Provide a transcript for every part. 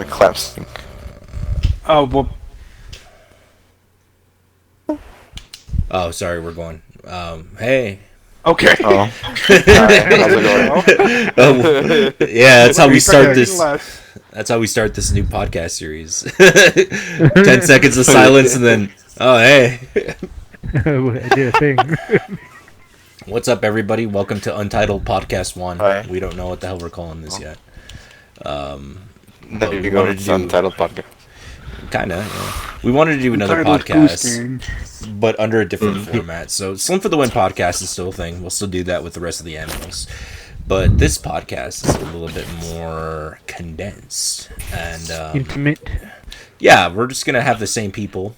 The clap sync. Oh, well. Oh, sorry, we're going. Hey. Okay. Oh. How's it going? Yeah, that's how we start this. Less. That's how we start this new podcast series. 10 seconds of silence and then, oh, hey. I did a thing. What's up, everybody? Welcome to Untitled Podcast 1. Hi. We don't know what the hell we're calling this yet. No, you go to the Untitled Podcast. Kinda, yeah. We wanted to do another Untitled podcast, but under a different format. So Slim for the Win podcast is still a thing. We'll still do that with the rest of the animals. But this podcast is a little bit more condensed. And Intimate. yeah, we're just going to have the same people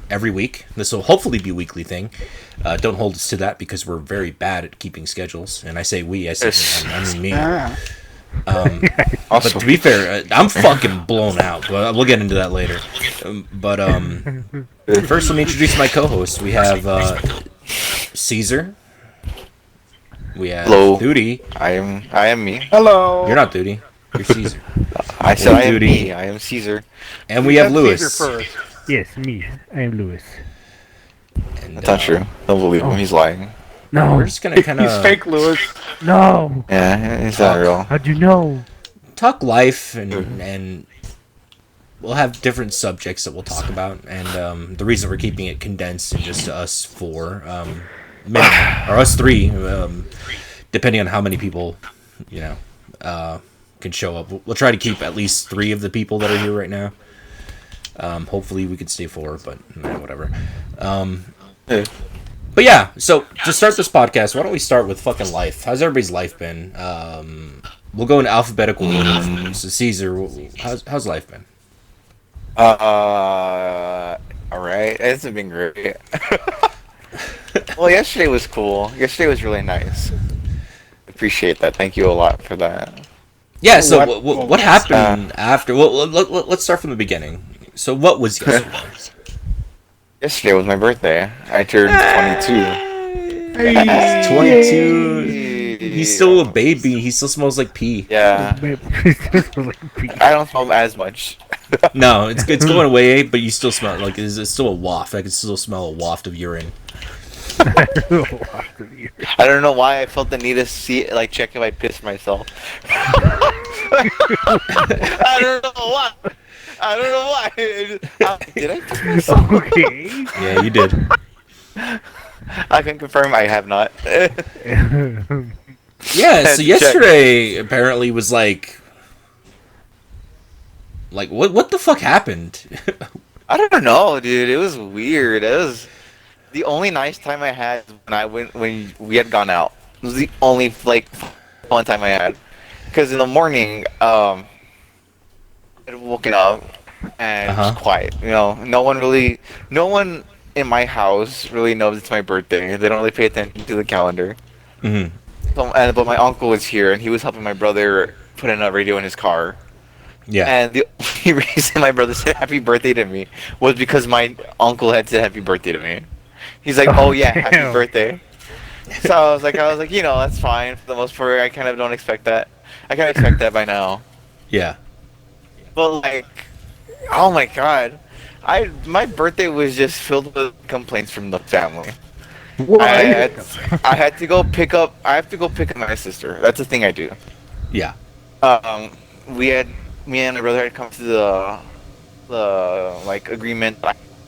every week. This will hopefully be a weekly thing. Don't hold us to that because we're very bad at keeping schedules. And I say we, I mean me. But to be fair, I'm fucking blown out. We'll get into that later. First, let me introduce my co-hosts. We have Cesar. We have Hello. Tury. I am me. Hello. You're not Tury. You're Caesar. I said I am Duty. me. I am Cesar. And we have Lewis. Caesar first. Yes, me. I am Lewis. And, That's not true. Don't believe him. He's lying. No. We're just gonna kind He's of fake, Lewis. No. Yeah, he's not real. How'd you know? talk life, and we'll have different subjects that we'll talk about. And the reason we're keeping it condensed and just us four, or us three, depending on how many people, can show up. We'll try to keep at least 3 of the people that are here right now. Hopefully we can stay 4, but whatever. But yeah, so to start this podcast, why don't we start with fucking life? How's everybody's life been? We'll go in alphabetical order. So Cesar, how's life been? Alright. It hasn't been great. Well, yesterday was cool. Yesterday was really nice. Appreciate that. Thank you a lot for that. Yeah, so what happened after? Well, let's start from the beginning. So what was yesterday? Yesterday was my birthday. I turned 22. He's 22. He's still a baby. He still smells like pee. Yeah. I don't smell as much. No, it's going away, but you still smell like it's still a waft. I can still smell a waft of urine. I don't know why I felt the need to check if I pissed myself. I don't know why. Did I piss myself? Okay. Yeah, you did. I can confirm I have not. Yeah, so yesterday apparently was like what the fuck happened? I don't know, dude. It was weird. It was the only nice time I had when we had gone out. It was the only fun time I had. Because in the morning, I had woken up and it was quiet. No one in my house really knows it's my birthday. They don't really pay attention to the calendar. Mm-hmm. But my uncle was here and he was helping my brother put in a radio in his car. Yeah. And the only reason my brother said happy birthday to me was because my uncle had said happy birthday to me. He's like, oh yeah, happy birthday. So I was like, that's fine for the most part. I kind of don't expect that. I kind of expect that by now. Yeah. But oh my god, my birthday was just filled with complaints from the family. What? I had to go pick up. I have to go pick up my sister. That's the thing I do. Yeah. Me and my brother had come to the agreement.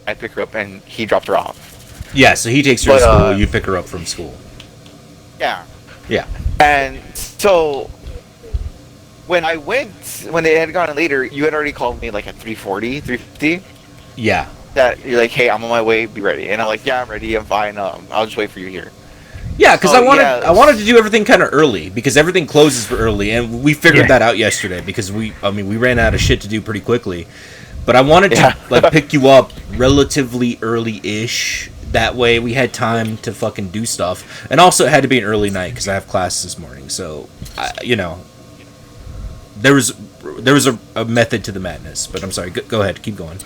I pick her up and he dropped her off. Yeah, so he takes her to school, you pick her up from school. Yeah. Yeah. And so when they had gone later, you had already called me at 3:40, 3:50. Yeah. That you're like, hey, I'm on my way, be ready. And I'm like, yeah, I'm ready, I'm fine. I'll just wait for you here. Yeah, because I wanted to do everything kind of early because everything closes for early, and we figured that out yesterday because we ran out of shit to do pretty quickly. But I wanted to pick you up relatively early-ish. That way we had time to fucking do stuff, and also it had to be an early night because I have class this morning. So, there was a method to the madness. But I'm sorry. Go ahead, keep going.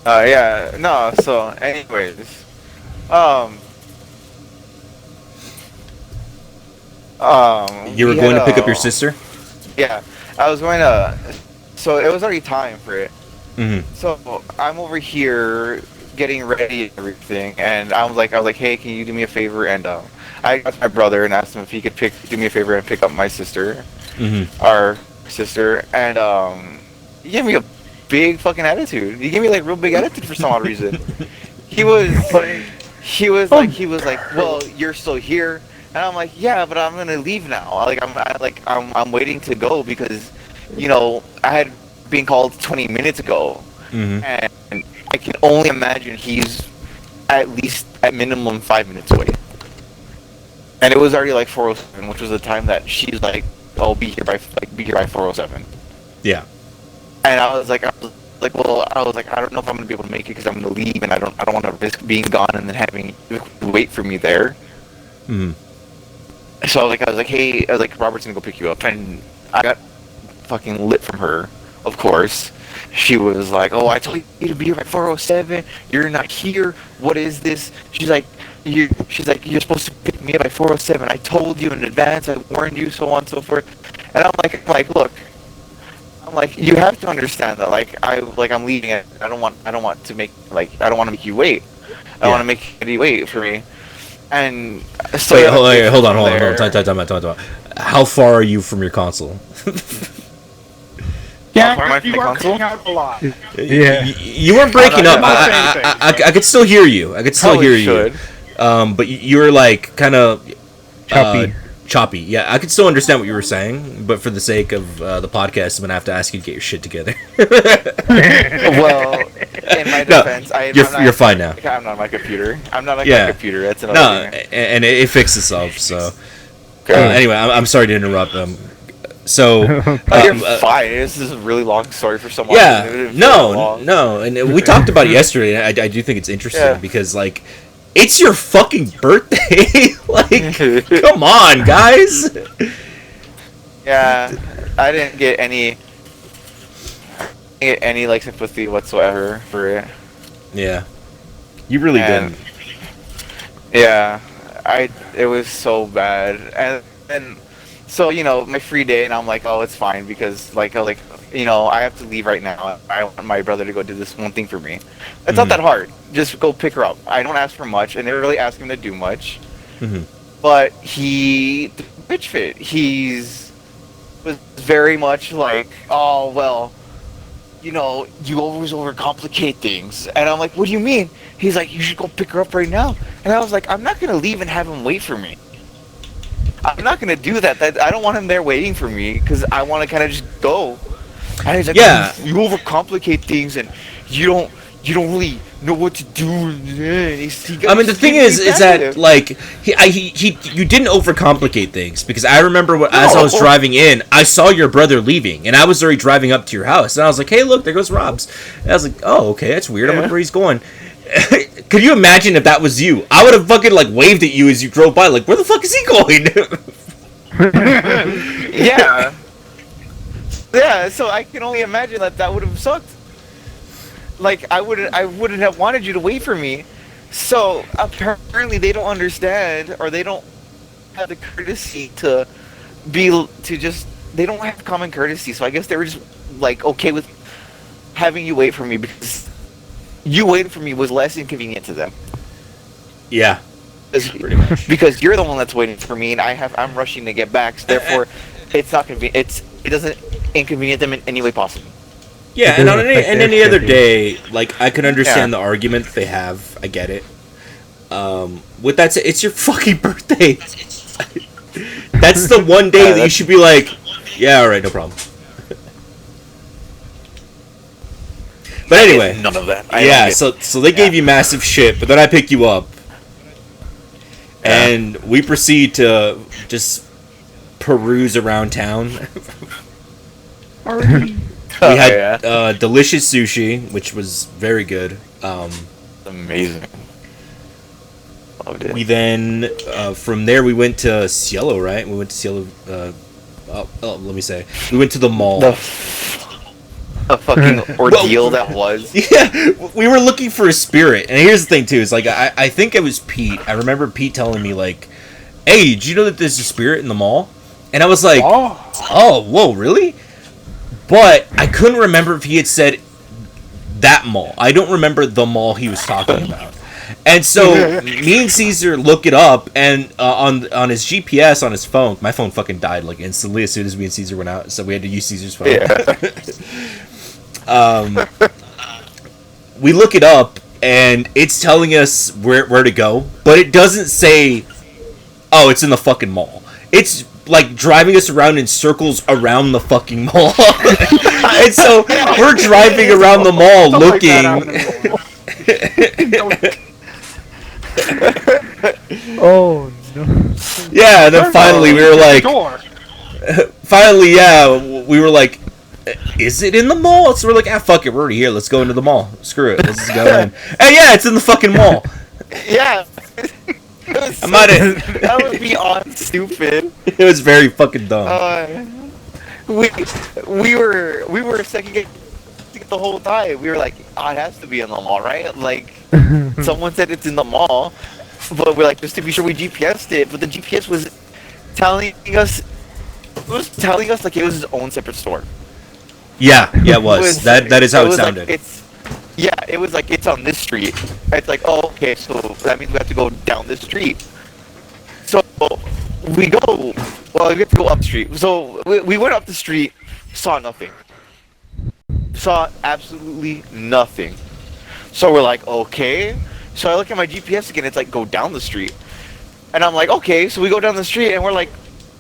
Yeah, no. So, anyways, you were going to pick up your sister? Yeah, I was going to. So it was already time for it. Mm-hmm. So I'm over here getting ready and everything, and I was like, hey, can you do me a favor? And I got my brother and asked him if he could do me a favor and pick up my sister, our sister, and he gave me a big fucking attitude. He gave me like real big attitude for some odd reason. He was like, well, you're still here, and I'm like, yeah, but I'm gonna leave now. I'm waiting to go because, I had been called 20 minutes ago, and I can only imagine he's at minimum 5 minutes away. And it was already like 4:07, which was the time that she's like, "I'll be here by 4:07." Yeah. And I was like, I don't know if I'm gonna be able to make it because I'm gonna leave, and I don't want to risk being gone and then having you wait for me there. So I was like, hey, Robert's gonna go pick you up, and I got fucking lit from her, of course. She was like, oh, I told you to be here by 4:07. You're not here. What is this? She's like, you're supposed to pick me up by 4:07. I told you in advance. I warned you, so on and so forth. And I'm like, look. I'm like, you have to understand that, I'm leaving it. I don't want to make you wait. I don't want to make you wait for me. And so wait, hold on. Time out. How far are you from your console? Yeah, you are breaking out a lot. Yeah. You weren't breaking up. I could still hear you. But you were like kind of choppy. Yeah, I could still understand what you were saying, but for the sake of the podcast, I'm gonna have to ask you to get your shit together. Well, in my defense, you're fine now. I'm not on my computer. I'm not on my computer. That's another thing. And it fixed itself. So anyway, I'm sorry to interrupt. So you're fine. This is a really long story for someone. Yeah, no, and we talked about it yesterday. And I do think it's interesting because it's your fucking birthday. Come on, guys. Yeah, I didn't get any sympathy whatsoever for it. Yeah, you really didn't. Yeah, it was so bad, and so my free day, and I'm like, oh, it's fine because I have to leave right now. I want my brother to go do this one thing for me. It's not that hard. Just go pick her up. I don't ask for much, and never really ask him to do much. But the bitch fit. Was very much like, oh well, you always overcomplicate things. And I'm like, what do you mean? He's like, you should go pick her up right now. And I was like, I'm not gonna leave and have him wait for me. I'm not gonna do that. I don't want him there waiting for me because I want to kind of just go. And he's like, yeah, you overcomplicate things and you don't really know what to do. The thing is that you didn't overcomplicate things because I remember as I was driving in, I saw your brother leaving and I was already driving up to your house and I was like, hey, look, there goes Rob's. And I was like, oh, okay, that's weird. I wonder where he's going. Could you imagine if that was you? I would have fucking waved at you as you drove by. Like, where the fuck is he going? Yeah. Yeah. So I can only imagine that would have sucked. I wouldn't have wanted you to wait for me. So apparently they don't understand, or they don't have the courtesy they don't have common courtesy. So I guess they were just okay with having you wait for me because you waiting for me was less inconvenient to them. Yeah, pretty much. Because you're the one that's waiting for me, and I'm rushing to get back. So therefore, it's not convenient. It doesn't inconvenience them in any way possible. Yeah, and on any other day, I can understand the argument they have. I get it. With that said, it's your fucking birthday. That's the one day that you should be like, yeah, all right, no problem. But anyway, none of that. So they gave you massive shit, but then I pick you up, and we proceed to just peruse around town. We had delicious sushi, which was very good. Amazing. Loved it. We then from there we went to Cielo, right? We went to Cielo. Let me say, we went to the mall. A fucking ordeal that was. Yeah, we were looking for a spirit, and here's the thing too: is I think it was Pete. I remember Pete telling me hey, did you know that there's a spirit in the mall? And I was like, oh, whoa, really? But I couldn't remember if he had said that mall. I don't remember the mall he was talking about. And so me and Cesar look it up, and on his GPS on his phone, my phone fucking died like instantly as soon as me and Cesar went out, so we had to use Cesar's phone. Yeah. We look it up, and it's telling us where to go, but it doesn't say, oh, it's in the fucking mall. It's like driving us around in circles around the fucking mall. And so we're driving around the mall looking. Oh no. Yeah, and then finally we were like, we were like, is it in the mall? So we're like, fuck it, we're already here, let's go into the mall. Screw it, let's just go in. And yeah, it's in the fucking mall. Yeah. That was beyond stupid. It was very fucking dumb. We were second guessing the whole time. We were like, oh, it has to be in the mall, right? Like, someone said it's in the mall, but we're like, just to be sure we GPSed it. But the GPS was telling us, like it was his own separate store. Yeah, it was. That is how it sounded. Like, it was like, it's on this street. It's like, oh, okay, so that means we have to go down this street. So we have to go up the street. So we went up the street, saw nothing. Saw absolutely nothing. So we're like, okay. So I look at my GPS again, it's like, go down the street. And I'm like, okay, so we go down the street, and we're like,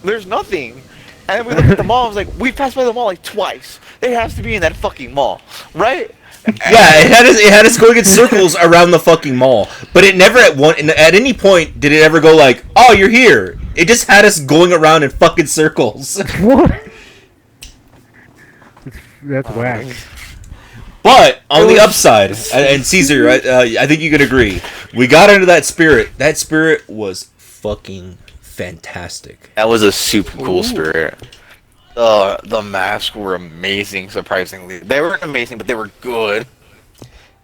there's nothing. And then we look at the mall, I was like, we passed by the mall like twice. It has to be in that fucking mall, right? Yeah, it had us going in circles around the fucking mall, but it never at any point did it ever go like, oh, you're here. It just had us going around in fucking circles. What? That's whack. But on the upside, and Cesar, I think you could agree, we got into that spirit. That spirit was fucking fantastic. That was a super cool spirit. The masks were amazing, surprisingly. They weren't amazing, but they were good.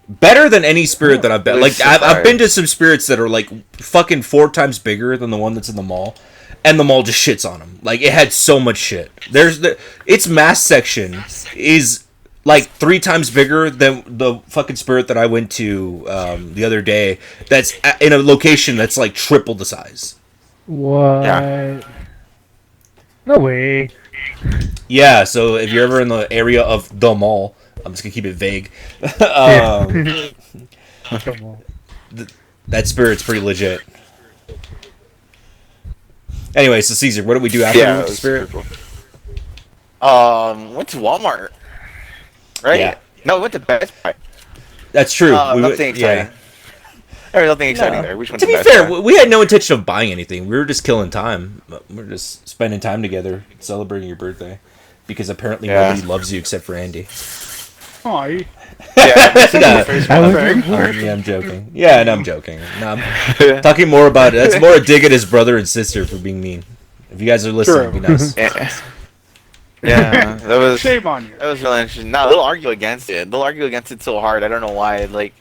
Better than any spirit that I've been. Like, I've been to some spirits that are like fucking 4 times bigger than the one that's in the mall, and the mall just shits on them. Like, it had so much shit. Its mask section is like 3 times bigger than the fucking spirit that I went to the other day. That's in a location that's like triple the size. What? Yeah. No way. Yeah, so if you're ever in the area of the mall, I'm just gonna keep it vague. That spirit's pretty legit. Anyway, so Cesar, what did we do after we went to Spirit? Cool. Went to Walmart. Right? Yeah. No, we went to Best Buy. That's true. Nothing exciting. Yeah. There was nothing exciting there. We to be fair, we had no intention of buying anything. We were just killing time. We were just spending time together, celebrating your birthday. Because apparently nobody loves you except for Andy. Aw. Yeah, I'm joking. Yeah, and I'm joking. No, I'm talking more about it. That's more a dig at his brother and sister for being mean. If you guys are listening, be nice. Yeah, that was shame on you. That was really interesting. No, they'll argue against it. They'll argue against it so hard. I don't know why. Like,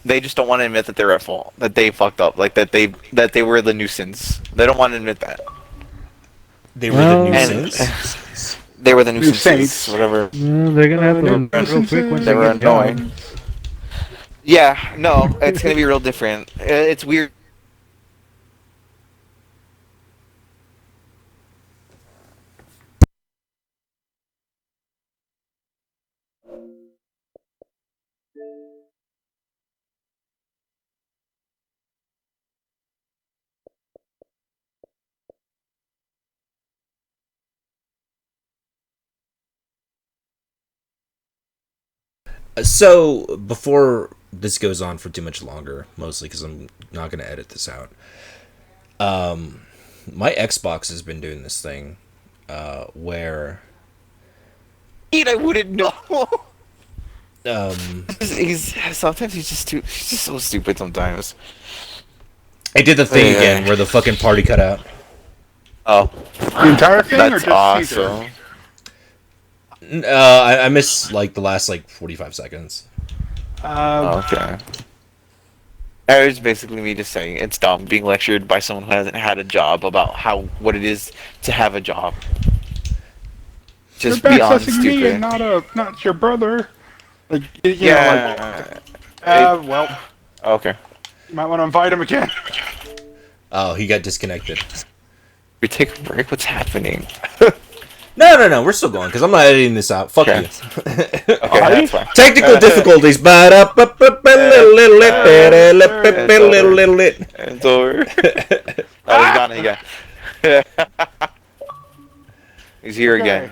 they just don't want to admit that they're at fault, that they fucked up, like that they were the nuisance. They don't want to admit that. They were the nuisance. They were the nuisances, whatever. They're gonna have to real quick when they were annoying. Yeah, no, it's gonna be real different. It's weird. So, before this goes on for too much longer, mostly because I'm not going to edit this out, my Xbox has been doing this thing where... I wouldn't know. Sometimes he's just so stupid sometimes. I did the thing again where the fucking party cut out. Oh. The entire thing, that's or just awesome. I missed like the last 45 seconds. Okay. It was basically me just saying it's dumb being lectured by someone who hasn't had a job about what it is to have a job. You're Just beyond backsassing me stupid. and not your brother. Like, Yeah. Well, Okay. you might want to invite him again. Oh, he got disconnected. We take a break. What's happening? No. We're still going because I'm not editing this out. Fuck Okay. you. Okay, that's fine. Technical difficulties. It's over. Oh, he's gone again. He's here again.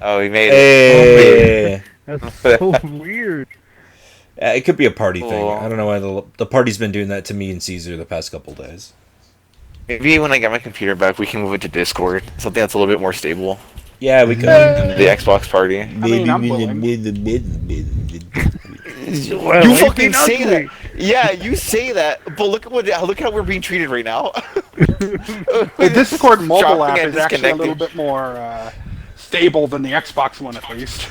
Oh, he made it. Hey. That's so weird. It could be a party thing. Cool. I don't know why the party's been doing that to me and Cesar the past couple days. Maybe when I get my computer back, we can move it to Discord. Something that's a little bit more stable. Yeah, we could. Than the Xbox party. mean, I'm willing. Well, You it's fucking been say that. ugly. Yeah, you say that. But look how we're being treated right now. The Discord mobile Dropping app and is actually a disconnecting. little bit more stable than the Xbox one, at least.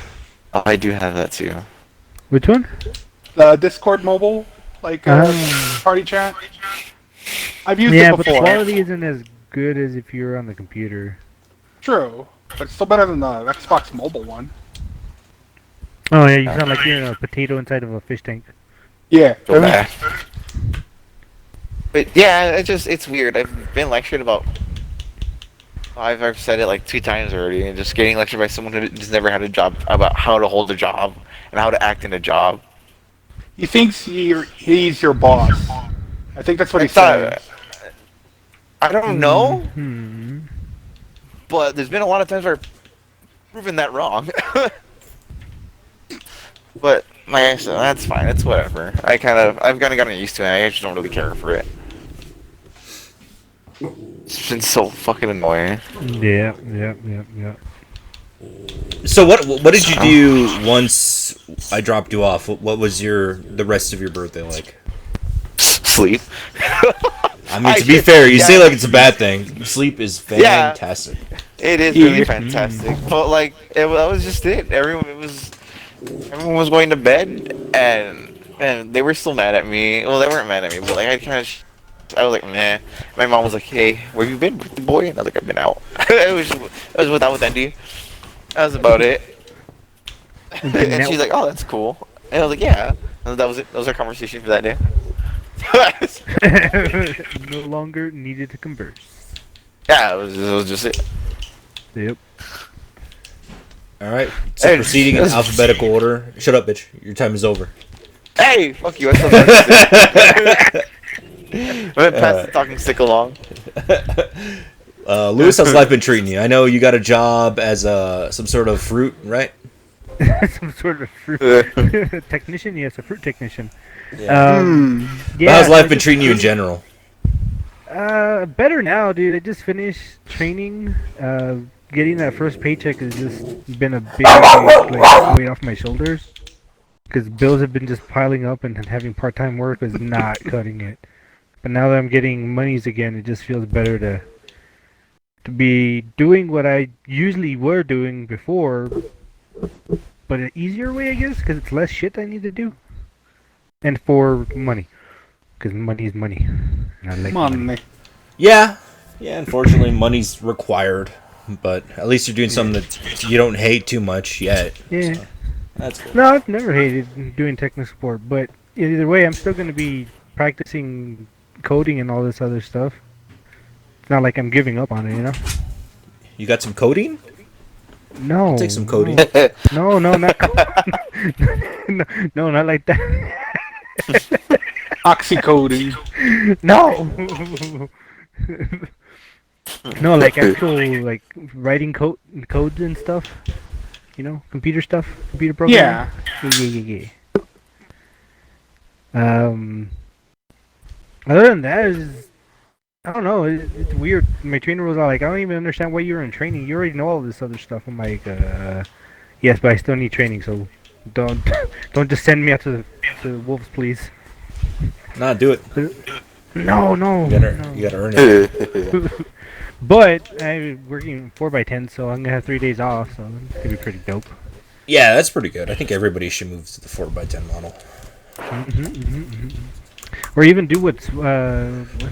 Oh, I do have that too. Which one? The Discord mobile, like party chat. I've used Yeah, it but the before. quality isn't as good as if you're on the computer. True, but it's still better than the Xbox mobile one. Oh yeah, you sound like you're in a potato inside of a fish tank. Yeah. Go back. But yeah, it's weird. I've been lectured about. I've said it like 2 times already, and just getting lectured by someone who just never had a job about how to hold a job and how to act in a job. He thinks he's your boss. I think that's what he's It's, saying. I don't know, Hmm. but there's been a lot of times where I've proven that wrong. But so that's fine. It's whatever. I've kind of gotten used to it. I actually don't really care for it. It's been so fucking annoying. Yeah. So what did you do once I dropped you off? What was the rest of your birthday like? Sleep. I mean, to be fair, you say like it's a bad thing. Sleep is Yeah. fantastic. It is really fantastic. But like, that was just it. Everyone was going to bed, and they were still mad at me. Well, they weren't mad at me, but like I was like, meh. My mom was like, hey, where you been, boy? And I was like, I've been out. I was with Andy. That was about it. And she's like, oh, that's cool. And I was like, yeah. And that was it. That was our conversation for that day. No longer needed to converse. Yeah, it was just it. Yep. All right. So Hey, proceeding in alphabetical order. Shut up, bitch. Your time is over. Hey, fuck you. I still talking stick. I went past the talking stick along. Lewis, how's life been treating you? I know you got a job as some sort of fruit, right? Some sort of fruit technician. Yes, a fruit technician. Yeah. Yeah. How's life I been just treating you in finished- general? Better now, dude. I just finished training. Getting that first paycheck has just been a big like, weight off my shoulders. Because bills have been just piling up, and having part-time work was not cutting it. But now that I'm getting monies again, it just feels better to be doing what I usually were doing before, but an easier way, I guess, because it's less shit I need to do, and for money, because money is money. And I like money. Money. Yeah. Unfortunately, money's required, but at least you're doing something that you don't hate too much yet. Yeah. So, that's cool. No, I've never hated doing technical support, but either way, I'm still going to be practicing coding and all this other stuff. It's not like I'm giving up on it, you know? You got some coding? No. I'll take some coding. No, not no, not like that. Oxycoding. No. No, like actual like writing codes and stuff. You know, computer stuff, computer programming. Yeah. Other than that, I don't know. It's weird. My trainer was all like, "I don't even understand why you're in training. You already know all this other stuff." I'm like, "Yes, but I still need training, so don't just send me out to the wolves, please." Nah, do it. No. You gotta earn it. But I'm working 4x10, so I'm gonna have 3 days off, so it's gonna be pretty dope. Yeah, that's pretty good. I think everybody should move to the 4x10 model. Or even do what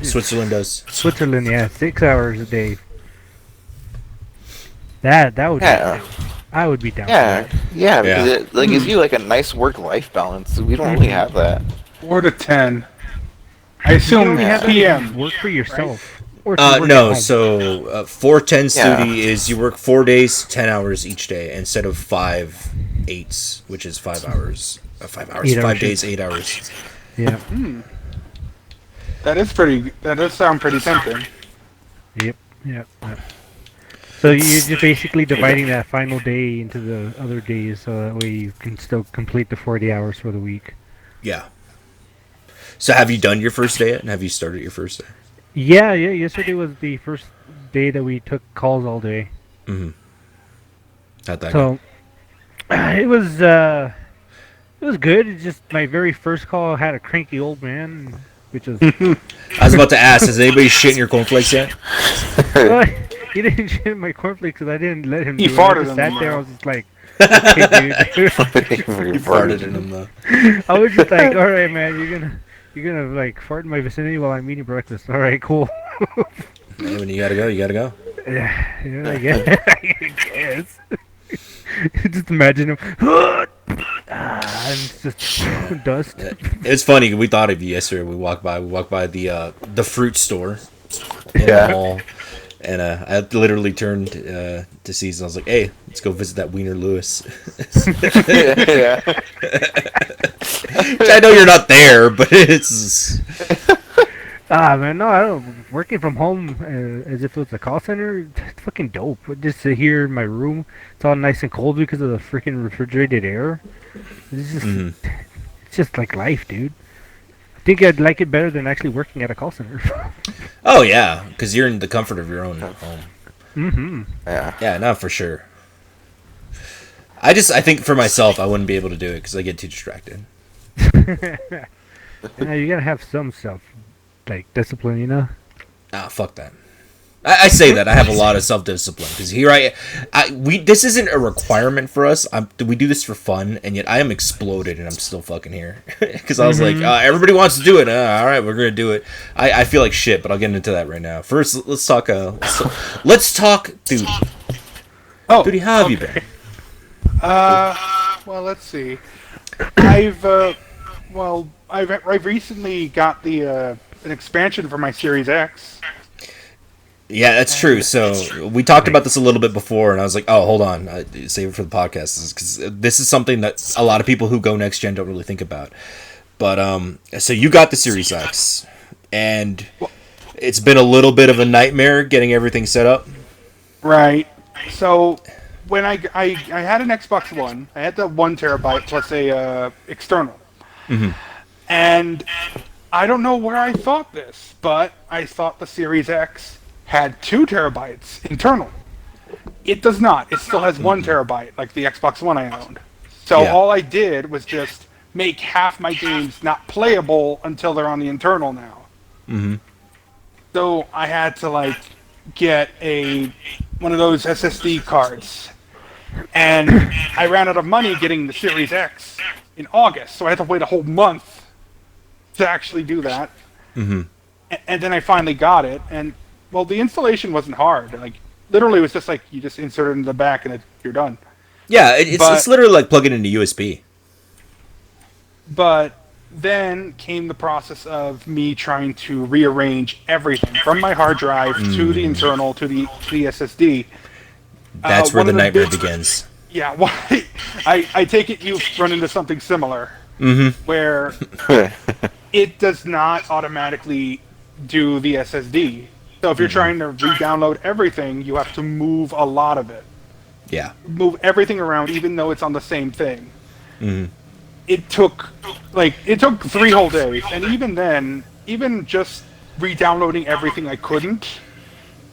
is Switzerland does. Switzerland, yeah, 6 hours a day. That would Yeah. I would be down Yeah, for that. yeah, because Yeah. it gives you like a nice work-life balance. We don't really have that. 4 to 10. I You assume only have that if you PM. work for yourself. Or if you work at No, home. so 410 Yeah. studi is you work 4 days, 10 hours each day instead of 5 eights, which is 5 hours. 5 hours, 8 hour 5 days, shifts. 8 hours. Yeah. That does sound pretty tempting. Yep. Yep. So you're just basically dividing that final day into the other days, so that way you can still complete the 40 hours for the week. Yeah. So have you done your first day yet? And have you started your first day? Yeah. Yesterday was the first day that we took calls all day. Mm-hmm. How'd that go? So it was good. It's just my very first call had a cranky old man, which was I was about to ask, has anybody shit in your cornflakes yet? well, he didn't shit in my cornflakes because I didn't let him. He do it. I farted just in sat them, there. I though. was just like, okay, dude. You farted in them though. I was just like, all right, man, you're gonna like fart in my vicinity while I'm eating breakfast. All right, cool. Hey, when you gotta go, you gotta go. Yeah, I guess. I guess. Just imagine him. And it's just dust. It's funny. We thought of you yesterday. We walked by the fruit store in Yeah. the mall, and I literally turned to Cesar. I was like, "Hey, let's go visit that Wiener Lewis." Yeah. Which I know you're not there, but it's Man, no, I don't. Working from home as if it was a call center, it's fucking dope. Just sit here in my room, it's all nice and cold because of the freaking refrigerated air. It's just, it's just like life, dude. I think I'd like it better than actually working at a call center. oh yeah, because you're in the comfort of your own home. Mm-hmm. Yeah. Yeah, no, for sure. I think for myself, I wouldn't be able to do it because I get too distracted. Yeah, you gotta have some self, like discipline, you know. Ah, fuck that. I say that I have a lot of self-discipline because here this isn't a requirement for us. We do this for fun, and yet I am exploded and I'm still fucking here because I was like, everybody wants to do it. All right, we're gonna do it. I feel like shit, but I'll get into that right now. First, let's talk. Let's talk, dude. Oh, Dude, how have you been? well, let's see. I've recently got an expansion for my Series X. Yeah, that's true. So we talked about this a little bit before, and I was like, "Oh, hold on, save it for the podcast," because this is something that a lot of people who go next gen don't really think about. But so you got the Series X, and it's been a little bit of a nightmare getting everything set up. Right. So when I had an Xbox One, I had the 1 terabyte plus a external, and I don't know where I thought this, but I thought the Series X had 2 terabytes internal. It does not. It still has 1 terabyte, like the Xbox One I owned. So Yeah. all I did was just make half my games not playable until they're on the internal now. Mm-hmm. So I had to get one of those SSD cards, and I ran out of money getting the Series X in August, so I had to wait a whole month to actually do that. Mm-hmm. And then I finally got it, and well, the installation wasn't hard. Literally, it was just you just insert it in the back and you're done. Yeah, it's literally like plugging into USB. But then came the process of me trying to rearrange everything from my hard drive to the internal to the SSD. That's where one the of nightmare big- begins. Yeah, well, I take it you've run into something similar, where it does not automatically do the SSD. So if you're trying to re-download everything, you have to move a lot of it. Yeah. Move everything around, even though it's on the same thing. Mm-hmm. It took 3 whole days, and even then, even just re-downloading everything I couldn't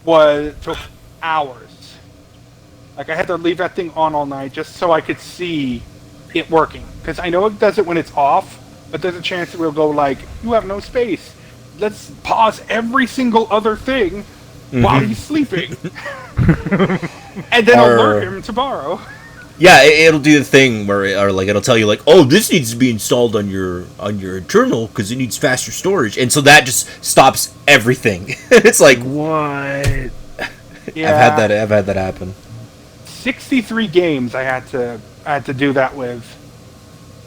took hours. I had to leave that thing on all night just so I could see it working. Because I know it does it when it's off, but there's a chance it will go you have no space. Let's pause every single other thing while he's sleeping. And then alert him tomorrow. Yeah, it'll do the thing or like it'll tell you like, oh, this needs to be installed on your internal because it needs faster storage, and so that just stops everything. It's like What? Yeah, I've had that happen. 63 games I had to do that with,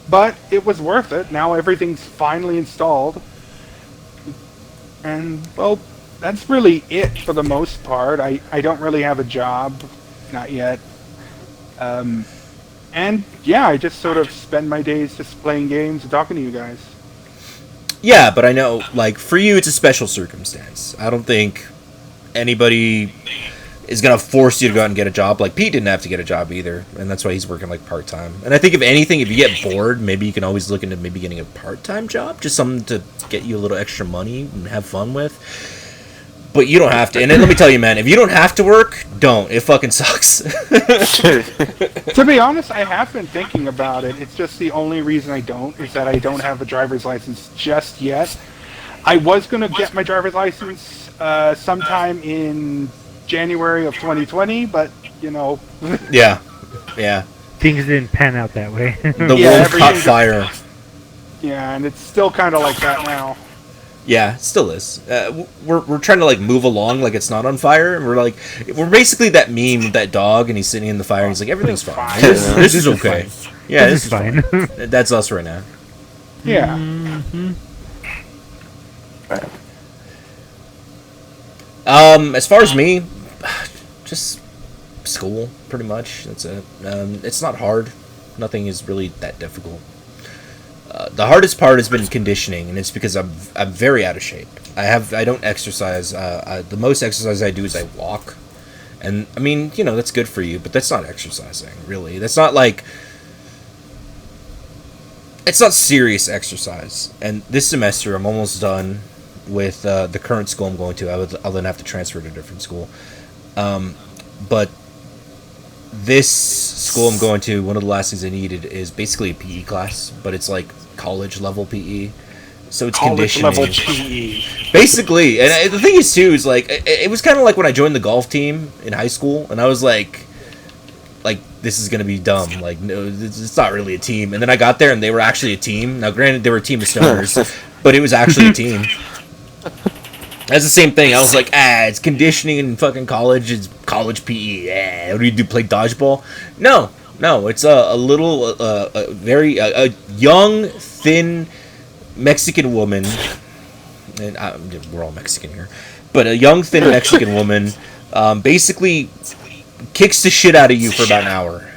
but it was worth it. Now everything's finally installed, and well, that's really it for the most part. I don't really have a job, not yet. And yeah, I just sort of spend my days just playing games and talking to you guys. Yeah, but I know like for you it's a special circumstance. I don't think anybody is gonna force you to go out and get a job. Like Pete didn't have to get a job either, and that's why he's working like part time. And I think if anything, if you get bored, maybe you can always look into maybe getting a part time job, just something to get you a little extra money and have fun with. But you don't have to. And then let me tell you, man, if you don't have to work, don't. It fucking sucks. To be honest, I have been thinking about it. It's just the only reason I don't is that I don't have a driver's license just yet. I was going to get my driver's license sometime in January of 2020, but, you know... Yeah. Things didn't pan out that way. The Yeah, world caught everything- fire. Yeah, and it's still kind of like that now. Yeah, it still is. We're trying to like move along like it's not on fire, and we're basically that meme with that dog, and he's sitting in the fire, and he's like, everything's fine. This is okay. Yeah, This is fine. That's us right now. Yeah. As far as me, just school, pretty much. That's it. It's not hard. Nothing is really that difficult. The hardest part has been conditioning, and it's because I'm very out of shape. I don't exercise. The most exercise I do is I walk, and I mean, you know, that's good for you, but that's not exercising, really. That's not like it's not serious exercise. And this semester, I'm almost done with the current school I'm going to. I'll then have to transfer to a different school, but this school I'm going to, one of the last things I needed is basically a PE class, but it's like college level PE. So it's College conditioning. level PE. Basically, and the thing is too is like it was kind of like when I joined the golf team in high school, and I was like this is gonna be dumb. Like no, it's not really a team. And then I got there, and they were actually a team. Now, granted, they were a team of stoners, but it was actually a team. That's the same thing. I was like, it's conditioning in fucking college. It's college PE. What do you do? Play dodgeball? No. It's a little, very young, thin Mexican woman, and we're all Mexican here, but a young, thin Mexican woman, basically kicks the shit out of you for about an hour.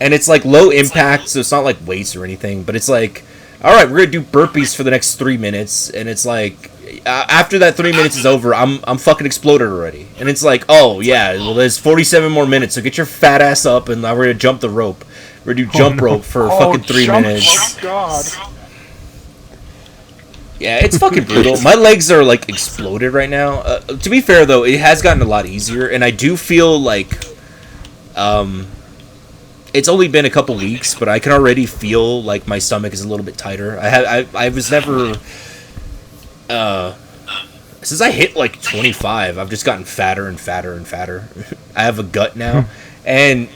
And it's like low impact, so it's not like weights or anything, but it's like, all right, we're gonna do burpees for the next 3 minutes, and it's like after that 3 minutes is over, I'm fucking exploded already, and it's like, oh yeah, well there's 47 more minutes, so get your fat ass up, and now we're gonna jump the rope. We're gonna do jump rope for fucking 3 minutes. Oh God. Yeah, it's fucking brutal. My legs are like exploded right now. To be fair though, it has gotten a lot easier, and I do feel like it's only been a couple weeks, but I can already feel like my stomach is a little bit tighter. I was never since I hit like 25, I've just gotten fatter and fatter and fatter. I have a gut now, and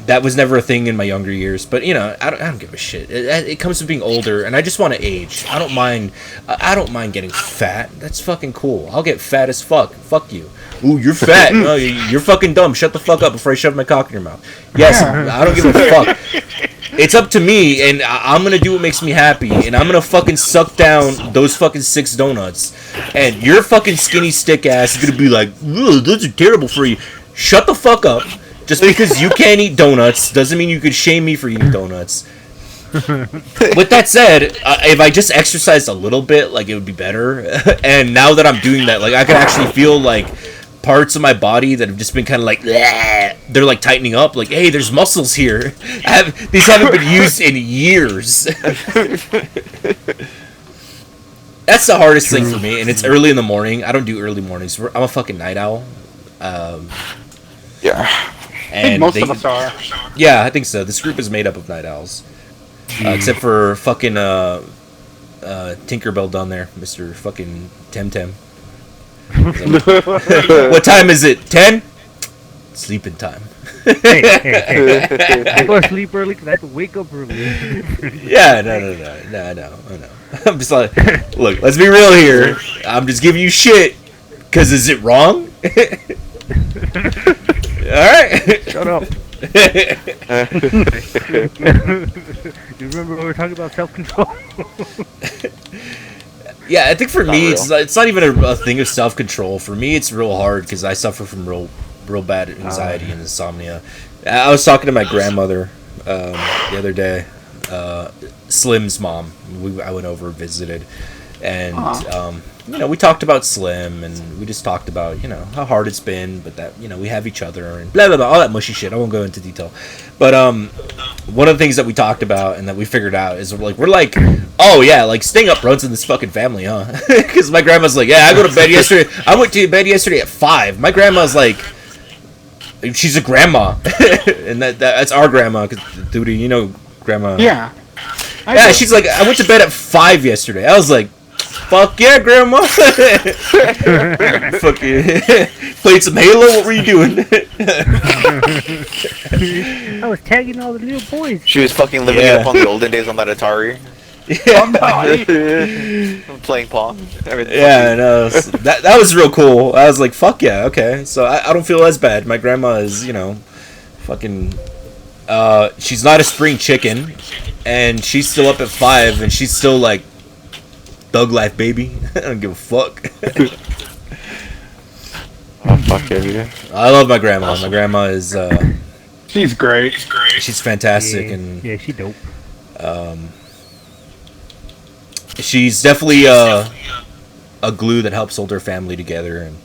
that was never a thing in my younger years. But you know, I don't give a shit. It comes to being older, and I just want to age. I don't mind getting fat. That's fucking cool. I'll get fat as fuck. Fuck you. Ooh, you're fat. No, you're fucking dumb. Shut the fuck up before I shove my cock in your mouth. Yes, I don't give a fuck. It's up to me, and I'm gonna do what makes me happy, and I'm gonna fucking suck down those fucking 6 donuts. And your fucking skinny stick ass is gonna be like, ugh, those are terrible for you. Shut the fuck up. Just because you can't eat donuts doesn't mean you could shame me for eating donuts. With that said, if I just exercised a little bit, like, it would be better. And now that I'm doing that, like, I can actually feel, like, parts of my body that have just been kind of like, bleh, they're, like, tightening up. Like, hey, there's muscles here. These haven't been used in years. That's the hardest thing for me, and it's early in the morning. I don't do early mornings. I'm a fucking night owl. Yeah. I think most of us are. Yeah, I think so. This group is made up of night owls. Except for fucking Tinkerbell down there, Mr. fucking Temtem. What time is it? 10? sleeping time. Hey. I go to sleep early because I have to wake up early. Yeah, no, I know. I'm just like, look, let's be real here. I'm just giving you shit, because is it wrong? Alright. Shut up. You remember when we were talking about self-control? Yeah, I think for me, real. it's not even a thing of self-control. For me, it's real hard, because I suffer from real bad anxiety and insomnia. I was talking to my grandmother the other day, Slim's mom. I went over and visited, and we talked about Slim, and we just talked about how hard it's been, but that we have each other and blah blah blah, all that mushy shit. I won't go into detail, but one of the things that we talked about and that we figured out is we're like, oh yeah, like staying up runs in this fucking family, huh? Because my grandma's like, yeah, I go to bed yesterday. I went to bed yesterday at 5. My grandma's like, she's a grandma, and that's our grandma. Cause Tury, grandma. Yeah. Yeah, she's like, I went to bed at 5 yesterday. I was like, fuck yeah, grandma. Fucking played some Halo. What were you doing? I was tagging all the little boys. She was fucking living it up on the olden days on that Atari. Yeah, Playing Pong. Everything. yeah, no, that was real cool. I was like, fuck yeah, okay. So I don't feel as bad. My grandma is, fucking. She's not a spring chicken, and she's still up at 5, and she's still like, thug life, baby. I don't give a fuck. Oh, fuck yeah, dude. I love my grandma. My grandma is, She's great. she's fantastic, Yeah, and yeah, she dope. she's definitely a glue that helps hold her family together, and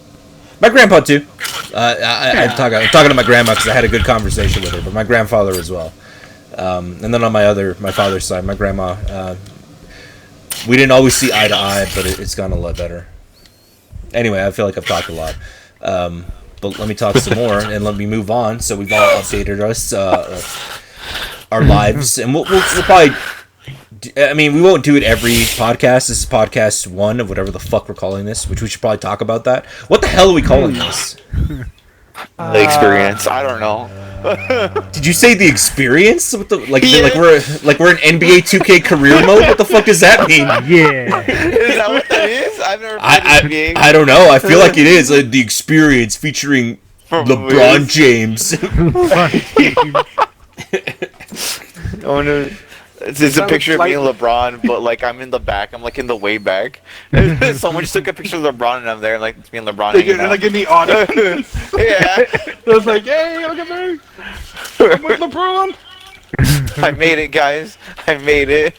my grandpa too. I'm talking to my grandma because I had a good conversation with her, but my grandfather as well. And then on my father's side, my grandma. We didn't always see eye to eye, but it's gone a lot better. Anyway, I feel like I've talked a lot, but let me talk some more and let me move on. So we've all updated us, our lives, and we'll probably. I mean, we won't do it every podcast. This is podcast 1 of whatever the fuck we're calling this, which we should probably talk about that. What the hell are we calling this? The experience. I don't know. Did you say the experience? What the, like we're in NBA 2K career mode? What the fuck does that mean? Yeah. Is that what that is? I've never played NBA. I don't know. I feel like it is the experience featuring LeBron James. Oh no. It's a picture of me and LeBron, but like I'm in the back. I'm like in the way back. Someone just took a picture of LeBron and I'm there, and like it's me and LeBron. Like in the audience. Yeah. It was like, hey, look at me. I'm with LeBron. I made it, guys. I made it.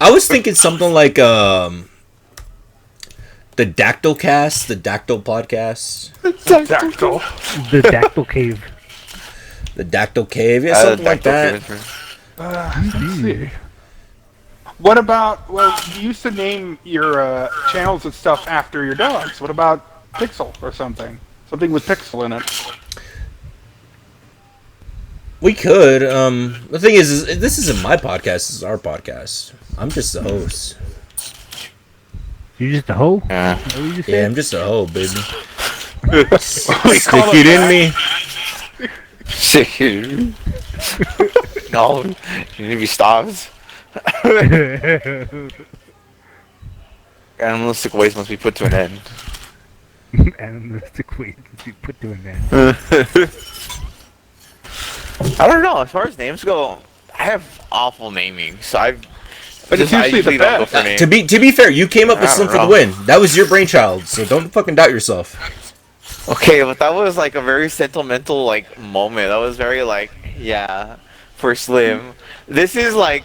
I was thinking something like the Dactyl cast, the Dactyl podcast. Dactyl. The Dactyl Cave. The Dactyl Cave, yeah, something like that. Let's see. What about, well, you used to name your channels and stuff after your dogs. What about Pixel or something? Something with Pixel in it. We could. The thing is this isn't my podcast, this is our podcast. I'm just the host. You just a hoe? Yeah. What you just Yeah, said? I'm just a hoe, baby. Stick it in me. No, you need to be stopped. Animalistic waste must be put to an end. Animalistic ways to be put to an end. I don't know. As far as names go, I have awful naming, so But it's usually the don't go best. for names. To be fair, you came up with I Slim don't for the know. win. That was your brainchild, so don't fucking doubt yourself. Okay, but that was like a very sentimental like moment. That was very like, yeah, for Slim. This is like,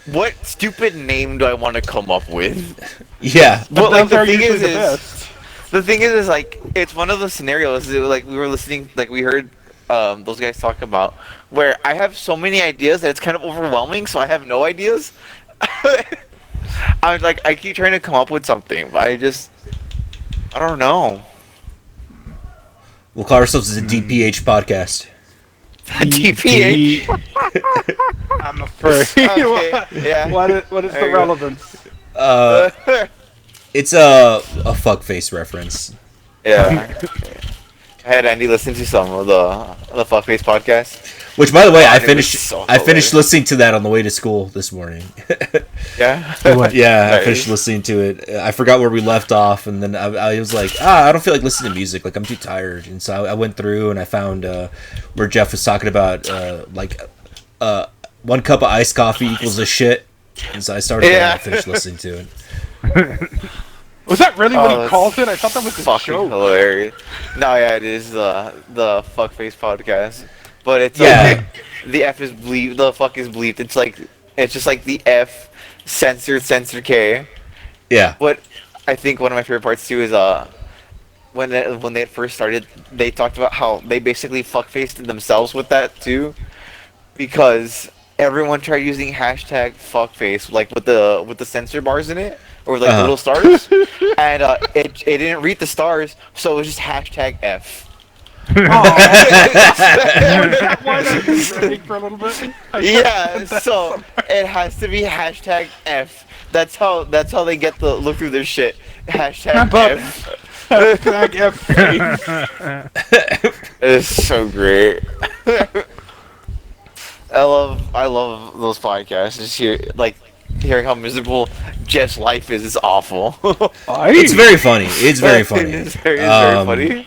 what stupid name do I want to come up with? Yeah. But like Those are the thing usually is, the best. the thing is like it's one of the scenarios that, like we were listening, like we heard those guys talk about, where I have so many ideas that it's kind of overwhelming, so I have no ideas. I'm like, I keep trying to come up with something, but I don't know. We'll call ourselves a DPH podcast. DPH. I'm afraid. Okay, yeah. What is There the you go. relevance? It's a fuckface reference. Yeah. I had Andy listen to some of the Fuckface podcast. Which, by the way, I it was finished. so I finished hilarious. listening to that on the way to school this morning. Yeah. What? Yeah, I Nice. finished listening to it. I forgot where we left off, and then I was like, I don't feel like listening to music. Like, I'm too tired. And so I went through and I found where Jeff was talking about 1 cup of iced coffee equals a shit. And so I started there and I finished listening to it. Was that really what Oh, he calls it? I thought that was his Fucking show. hilarious. No, yeah, it is the Fuckface podcast. But it's Yeah. the F is bleeped, the fuck is bleeped. It's just like the F censored K. Yeah. But I think one of my favorite parts too is when they first started, they talked about how they basically fuckfaced themselves with that too, because everyone tried using hashtag fuckface like with the censor bars in it or like the little stars, and it didn't read the stars, so it was just hashtag F. Why not just ready for a little bit? Yeah, so it has to be hashtag F. That's how they get the look through their shit. Hashtag F. Hashtag F. It's so great. I love those podcasts. Just hearing how miserable Jeff's life is awful. It's very funny. It's very funny. It's very funny.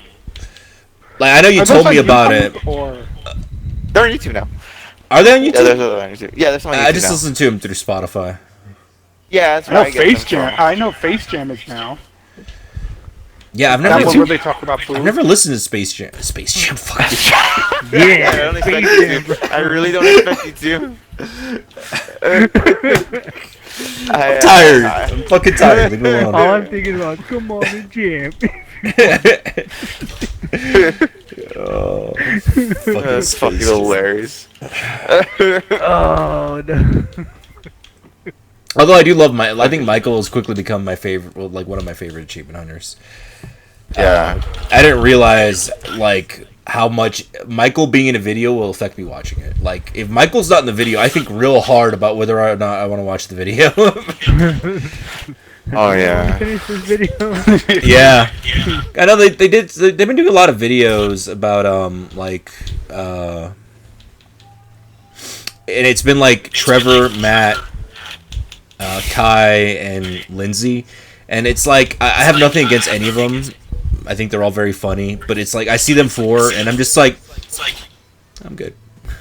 Like, I know you told me about it. They're on YouTube now. Are they on Yeah, YouTube? they're on YouTube. Yeah, that's on YouTube I just now. listened to them through Spotify. Yeah, that's I where know I get Face them Jam. from. I know Face Jam is now. Yeah, I've That never, one where they talk about food. I've never listened to Space Jam. Space Jam, fuck. Yeah, I don't expect you to. I really don't expect you to. I'm tired. I'm fucking tired. Leave me alone. All I'm thinking about, come on and jam. Oh, That's fucking Space Jam. hilarious. Oh no. Although I do love I think Michael has quickly become my favorite, well, like one of my favorite achievement hunters. Yeah. I didn't realize like how much Michael being in a video will affect me watching it. Like if Michael's not in the video, I think real hard about whether or not I want to watch the video. Oh yeah. Finish this video. Yeah, I know they've been doing a lot of videos about and it's been like Trevor, Matt, Kai, and Lindsay, and it's like I have nothing against any of them. I think they're all very funny, but it's like I see them and I'm just like, I'm good.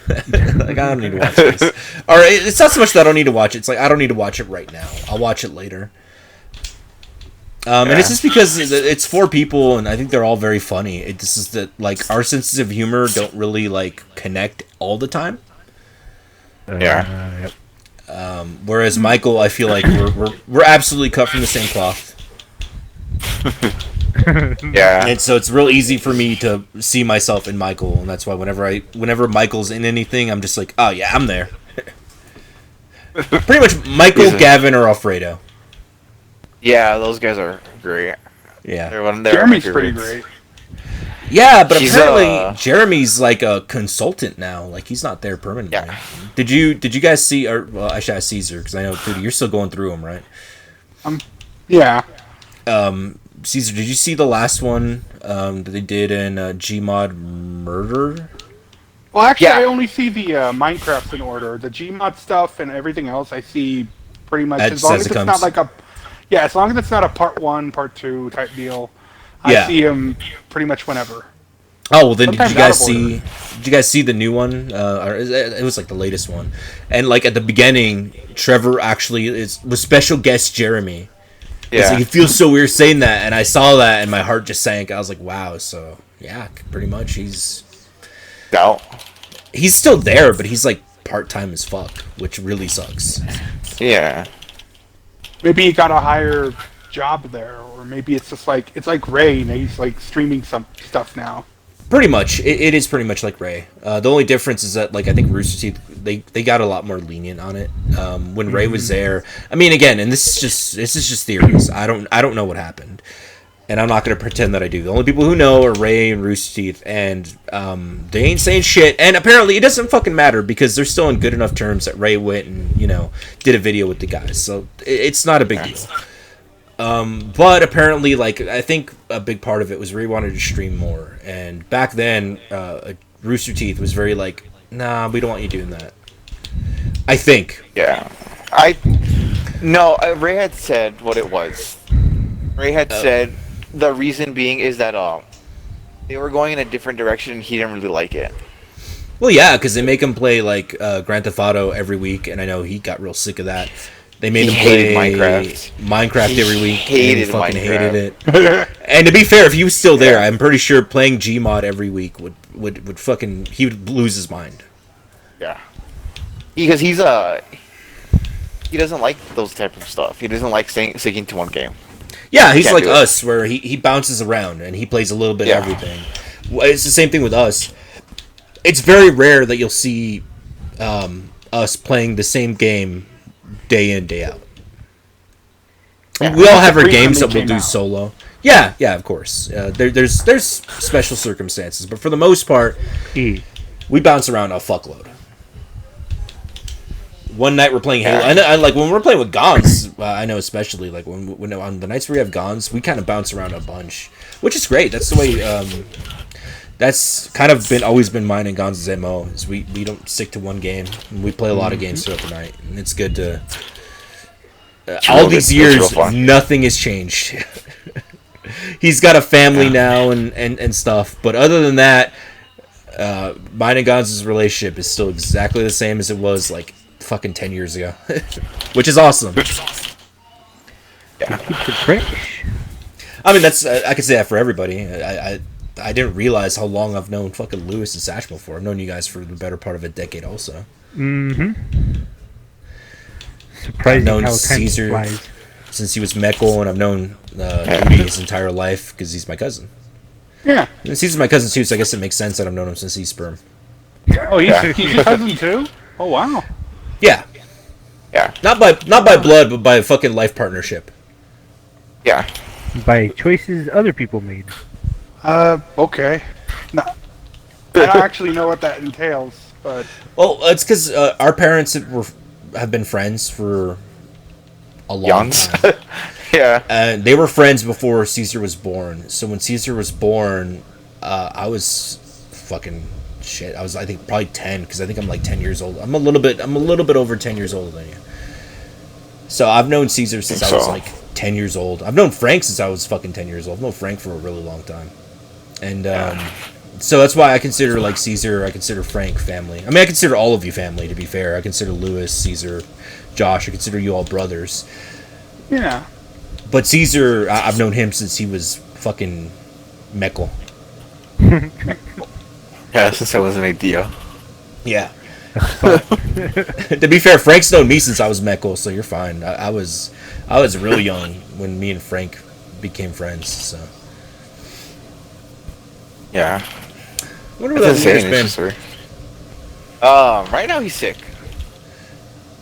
Like I don't need to watch this. Or it's not so much that I don't need to watch it. It's like I don't need to watch it right now. I'll watch it later. And it's just because it's 4 people, and I think they're all very funny. This is that like our senses of humor don't really like connect all the time. Yeah. Yep. Whereas Michael, I feel like we're absolutely cut from the same cloth, Yeah. and so it's real easy for me to see myself in Michael, and that's why whenever Michael's in anything, I'm just like, oh yeah, I'm there. Pretty much, Michael, Gavin, or Alfredo. Yeah, those guys are great. Yeah. They're my Jeremy's pretty favorites. great. Yeah, but He's, apparently Jeremy's like a consultant now. Like he's not there permanently. Yeah. Did you guys see? Or well, I should ask Cesar because I know dude, you're still going through them, right? Yeah. Cesar, did you see the last one that they did in Gmod Murder? Well, actually, Yeah. I only see the Minecraft's in order. The Gmod stuff and everything else, I see pretty much as long as it's not like a. Yeah, as long as it's not a part 1, part 2 type deal, Yeah. I see them pretty much whenever. Oh well, then did Sometimes you guys out of order. see? Did you guys see the new one? Or it was like the latest one, and like at the beginning, Trevor actually was special guest Jeremy. It's like, it feels so weird saying that, and I saw that, and my heart just sank. I was like, wow. So yeah, pretty much he's still there, but he's like part time as fuck, which really sucks. Yeah. Maybe he got a higher job there, or maybe it's just like Ray, and he's like streaming some stuff now. Pretty much, it is pretty much like Ray. The only difference is that like I think Rooster Teeth they got a lot more lenient on it. When Ray was there, I mean, again, and this is just theories. I don't know what happened, and I'm not gonna pretend that I do. The only people who know are Ray and Rooster Teeth, and they ain't saying shit. And apparently, it doesn't fucking matter because they're still in good enough terms that Ray went and did a video with the guys, so it's not a big deal. But apparently, like, I think a big part of it was Ray wanted to stream more. And back then, Rooster Teeth was very like, nah, we don't want you doing that. I think. Yeah. No, Ray had said what it was. Ray had said the reason being is that they were going in a different direction and he didn't really like it. Well, yeah, because they make him play, like, Grand Theft Auto every week, and I know he got real sick of that. They made him play Minecraft every week. Hated and he fucking Minecraft. hated it. And to be fair, if he was still there, I'm pretty sure playing Gmod every week would fucking... He would lose his mind. Yeah. Because he doesn't like those type of stuff. He doesn't like sticking to one game. Yeah, he's Can't like do it. us, where he bounces around, and he plays a little bit of everything. It's the same thing with us. It's very rare that you'll see us playing the same game day in, day out. Yeah. We all have our Recently games that we'll came do out. solo. Yeah, of course. There's special circumstances, but for the most part, we bounce around a fuckload. One night we're playing Halo. I like when we're playing with Gons. I know especially like when on the nights where we have Gons, we kind of bounce around a bunch, which is great. That's the way. That's kind of always been mine and Gons' MO. Is we don't stick to one game. We play a lot of games throughout the night, and it's good to. All these years, nothing has changed. He's got a family now and stuff, but other than that, mine and Gons' relationship is still exactly the same as it was like fucking 10 years ago, which is awesome. Yeah. Keeps it fresh. I mean, that's I could say that for everybody. I didn't realize how long I've known fucking Lewis and Satchmo for. I've known you guys for the better part of a decade, also. Mm-hmm. Surprising I've known how time Cesar flies. since he was Meckel, and I've known Tury his entire life because he's my cousin. Yeah. And Caesar's my cousin too, so I guess it makes sense that I've known him since he's sperm. Oh, he's your cousin too? Oh, wow. Yeah, Yeah. not by blood, but by fucking life partnership. Yeah. By choices other people made. Okay. No, I don't actually know what that entails, but Well, it's because our parents have been friends for a long Yawns. time. Yeah. And they were friends before Caesar was born. So when Caesar was born, I was fucking shit. I was, I think, probably 10, because I think I'm like 10 years old. I'm a little bit over 10 years older than you. So I've known Caesar since I was like 10 years old. I've known Frank since I was fucking 10 years old. I've known Frank for a really long time. And so that's why I consider like Caesar, I consider Frank family. I mean, I consider all of you family, to be fair. I consider Lewis, Caesar, Josh, I consider you all brothers. yeah. But Caesar, I've known him since he was fucking Meckel. Yeah, since I was an idea. Yeah. To be fair, Frank's known me since I was Meckel, so you're fine. I was really young when me and Frank became friends, so. Yeah. I wonder where that That's nigga's insane. been. Right now he's sick.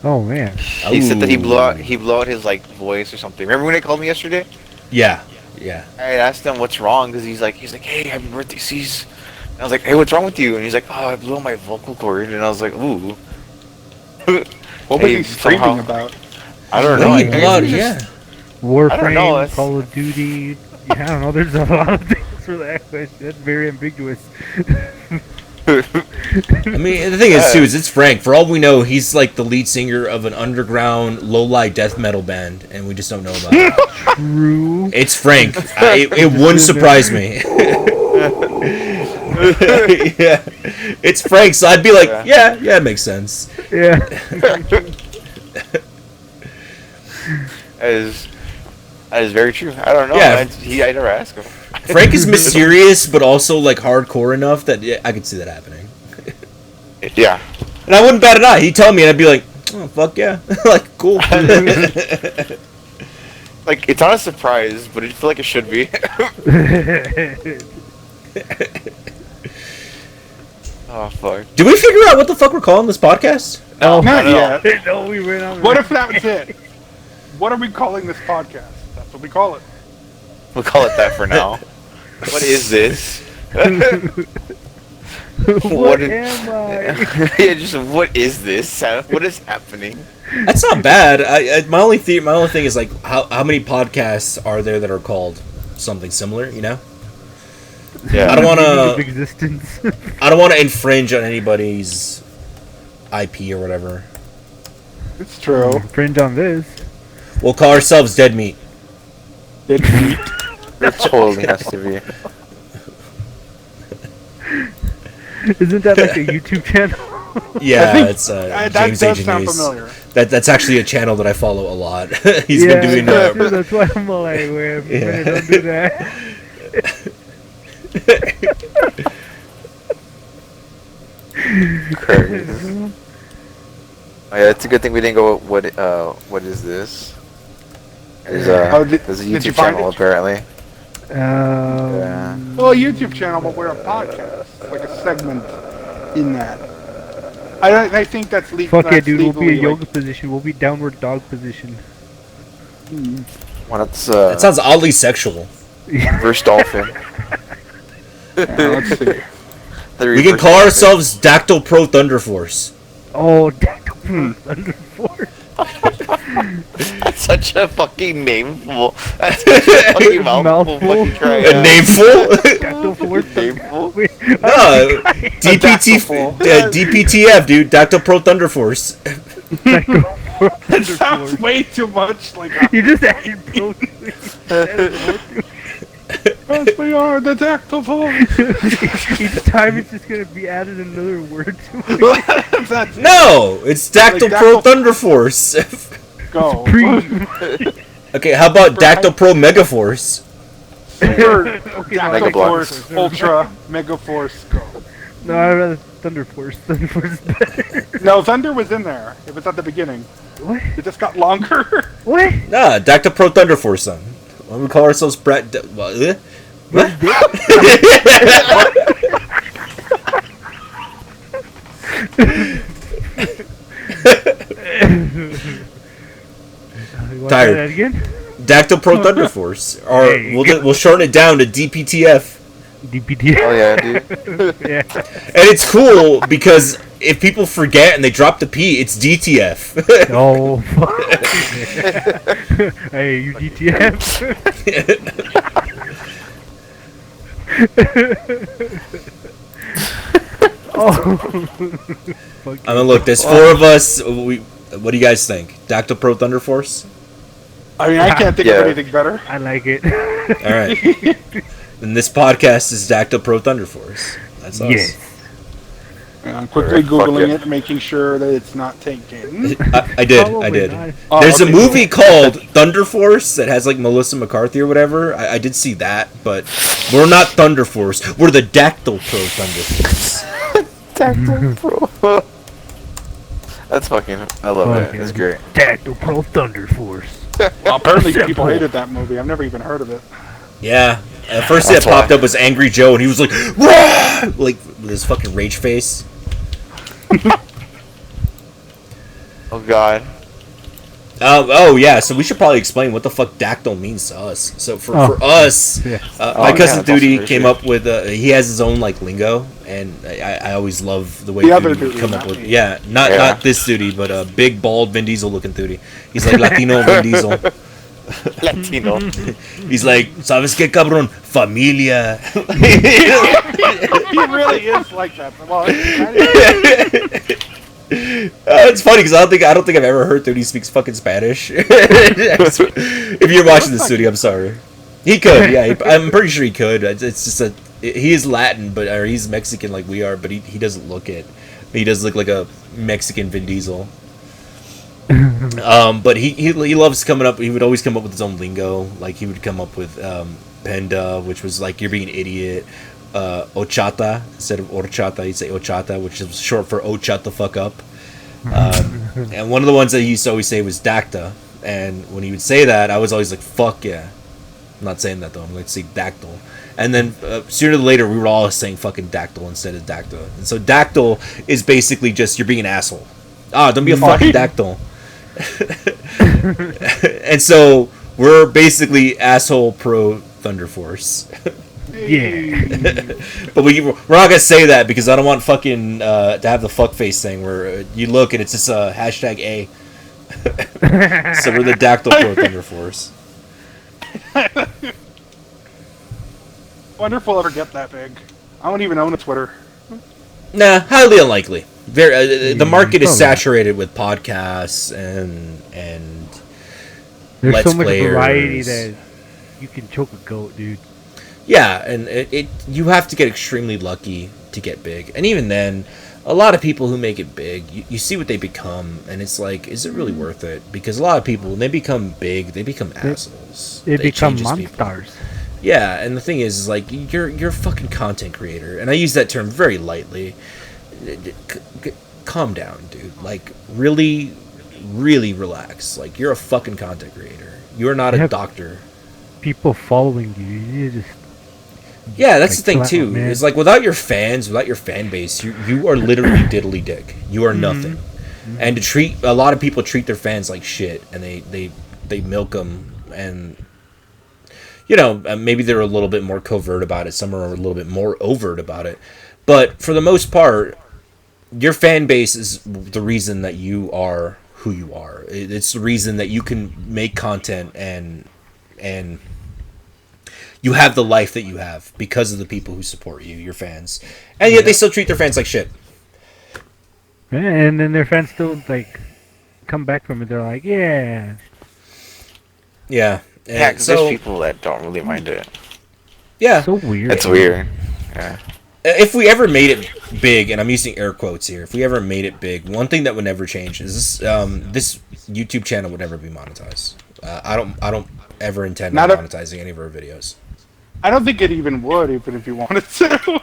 Oh man. He said that he blew out his like voice or something. Remember when they called me yesterday? Yeah. I asked him what's wrong because he's like, hey, happy birthday, C's. And I was like, hey, what's wrong with you? And he's like, oh, I blew out my vocal cord. And I was like, ooh. What was he screaming about? I don't know. Hey, blood, yeah. I don't know, Warframe, that's- Call of Duty. Yeah, I don't know. There's a lot of things for that question. That's very ambiguous. I mean, the thing is, too, is it's Frank. For all we know, he's like the lead singer of an underground low-li death metal band, and we just don't know about it. True. It's Frank. It wouldn't surprise me. Yeah, it's Frank, so I'd be like, yeah, it makes sense. Yeah. That is very true. I don't know. Yeah. I never asked him. Frank is mysterious, but also like hardcore enough that I could see that happening. Yeah. And I wouldn't bat an eye. He'd tell me, and I'd be like, oh, fuck yeah. Like, cool. Like, it's not a surprise, but I feel like it should be. Oh, fuck. Did we figure out what the fuck we're calling this podcast? No, Not no. yet. No, we went on. What if that was it? What are we calling this podcast? That's what we call it. We'll call it that for now. What is this? What is- am I? Yeah, just what is this? What is happening? That's not bad. My only thing is like how many podcasts are there that are called something similar? You know, Yeah. I don't want Meaning of to. existence. I don't want to infringe on anybody's IP or whatever. It's true. Fringe on this. We'll call ourselves Dead Meat. It It totally has to be. Isn't that like a YouTube channel? Yeah, think it's that James does sound Engineers. familiar. That's actually a channel that I follow a lot. He's Yeah, been doing that's why I'm all like, wait a Yeah. minute, don't do that. Crazy. Oh, yeah, it's a good thing we didn't go. What is this? There's there's a did you YouTube find channel it? apparently. Well, a YouTube channel, but we're a podcast, like a segment in that. I think that's legal. Fuck it, dude. We'll be a yoga position. We'll be downward dog position. When it's That sounds oddly sexual. reverse dolphin. Let's see. The We can reverse call dolphin. ourselves Dactyl Pro Thunder Force. Oh, Dactyl Thunder Force. That's such a fucking nameful. That's such a fucking mouthful. Mouthful. Fucking try A out. nameful? Dactyl Force. Nameful. Wait, No, DPTF, dude. Dactyl Pro Thunder Force. Dactyl Force. That sounds way too much like You just added pro. us. We are the Dactyl Force. Each time it's just gonna be added another word to it. That's No, it's Dactyl Like Pro Dactyl- Thunder Force. go. Okay, how about Dactyl Pro Mega Force? Super Okay, Dactyl Mega Force, Blocks. Ultra, Mega Force, go. No, I'd rather Thunder Force. Thunder Force is better. No, Thunder was in there. It was at the beginning. What? It just got longer. What? Nah, Dactyl Pro Thunder Force, son. Why don't we call ourselves Brett? What? You want Tired. that again? Dactyl Pro Thunder Force, or Hey. we'll shorten it down to DPTF. DPT. Oh yeah, dude. Yeah. And it's cool because if people forget and they drop the P, it's DTF. Oh, fuck. Hey, you DTF. Oh. Fuck I mean, look, there's four of us. What do you guys think? Dactyl Pro Thunder Force? I mean, I can't think Yeah. of anything better. I like it. All right. And this podcast is Dactyl Pro Thunder Force. That's us. Yes. I'm quickly Alright, fuck Googling it. it, making sure that it's not taken. I did. Probably I did. not. Oh, There's a okay. movie called Thunder Force that has like Melissa McCarthy or whatever. I did see that, but we're not Thunder Force. We're the Dactyl Pro Thunder Force. Dactyl Pro. That's fucking. I love Fuck it. yeah. It's great. Dactyl Pro Thunder Force. Well, apparently people Simple. hated that movie. I've never even heard of it. Yeah. At first it That's popped why. up was Angry Joe, and he was like, "Wah!" Like with his fucking rage face. Oh god. Oh yeah, so we should probably explain what the fuck dactyl means to us. So for us, Yeah. my yeah, cousin that's also Duty very came true. up with he has his own like lingo, and I always love the way The other Duty would Duty, come not up with me. not Yeah. this Duty, but a big bald Vin Diesel looking Duty. He's like Latino Vin Diesel. Latino. He's like, ¿sabes qué, cabrón? Familia. He really is like that. Well, It's funny because I don't think I've ever heard Duty speaks fucking Spanish. If you're watching this, Duty, I'm sorry. He could, yeah. I'm pretty sure he could. It's just he is Latin, or he's Mexican like we are, but he doesn't look it. He does look like a Mexican Vin Diesel. But he loves coming up. He would always come up with his own lingo. Like he would come up with penda, which was like you're being an idiot. Ochata instead of horchata, he'd say ochata, which is short for oh shut the fuck up. And one of the ones that he used to always say was dacta. And when he would say that, I was always like, fuck yeah. I'm not saying that though. I'm going to say dactyl. And then sooner or later, we were all saying fucking dactyl instead of dactyl. And so dactyl is basically just you're being an asshole. Don't be a fucking dactyl. And so we're basically asshole pro Thunder Force. Yeah. But we're not gonna say that because I don't want fucking to have the fuckface thing where you look and it's just hashtag A. So we're the Dactyl Pro Thunder Force. Wonder if we'll ever get that big. I don't even own a Twitter. Nah, highly unlikely. The market is probably. saturated with podcasts and There's Let's so much Players. variety that you can choke a goat, dude. yeah, and it you have to get extremely lucky to get big, and even then, a lot of people who make it big, you see what they become, and it's like, is it really worth it? Because a lot of people, when they become big, they become assholes. They become change as people. monsters. Yeah, and the thing is like, you're a fucking content creator, and I use that term very lightly. Calm down, dude. Like, really, really relax. Like, you're a fucking content creator. You're not a doctor. People following you. You just Yeah, that's the like, thing chill out, too. man. It's like, without your fans, without your fan base, you are literally diddly dick. You are nothing. And a lot of people treat their fans like shit, and they milk them, and you know, maybe they're a little bit more covert about it. Some are a little bit more overt about it. But for the most part, your fan base is the reason that you are who you are. It's the reason that you can make content and you have the life that you have because of the people who support you, your fans. And yet they still treat their fans like shit. and then their fans still like come back from it. They're like, yeah. Yeah. Yeah, And because so, there's people that don't really mind it. yeah. So weird. It's weird. Yeah. If we ever made it big, and I'm using air quotes here, if we ever made it big, one thing that would never change is this YouTube channel would never be monetized. I don't ever intend on monetizing any of our videos. I don't think it even would, even if you wanted to.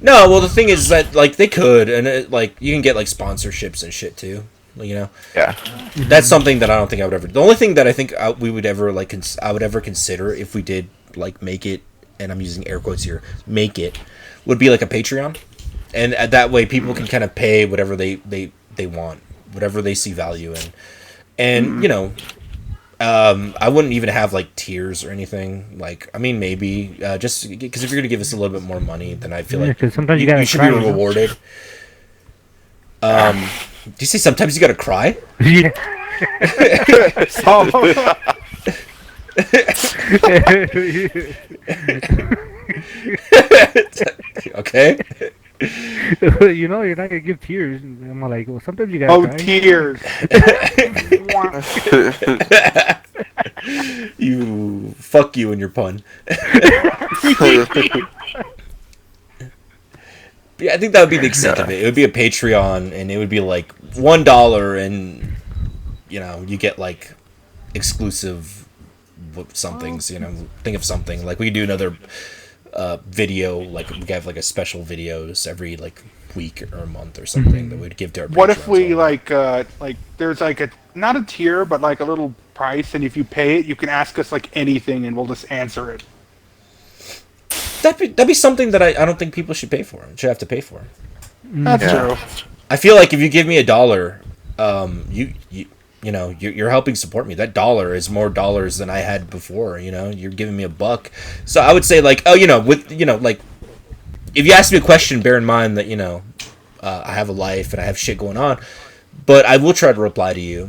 No, well, the thing is that like they could, and like you can get like sponsorships and shit too. You know, Yeah. that's something that I don't think I would ever. The only thing that I think we would ever like, I would ever consider if we did like make it, and I'm using air quotes here, make it, would be like a Patreon, and that way people can kind of pay whatever they want, whatever they see value in, and you know. I wouldn't even have like tiers or anything. Like, I mean, maybe just because if you're gonna give us a little bit more money, then I feel like because sometimes you gotta should cry, be you know? rewarded. Do you say sometimes you gotta cry? Yeah. Okay. You know, you're not gonna give tears. And I'm like, well, sometimes you gotta cry. Tears. You fuck you and your pun. Yeah, I think that would be the extent of it. It would be a Patreon, and it would be like $1, and you know, you get like exclusive somethings. You know, think of something like we could do another video, like we have like a special videos every like week or a month or something that we'd give to our What if we Patreons. like there's like a not a tier but like a little price, and if you pay it you can ask us like anything and we'll just answer it. That'd be something that I don't think people should pay for. Should have to pay for. That's true. I feel like if you give me $1, you know, you're helping support me. That $1 is more dollars than I had before. You know, you're giving me $1. So I would say like, oh, you know, with you know, like, if you ask me a question, bear in mind that you know, I have a life and I have shit going on, but I will try to reply to you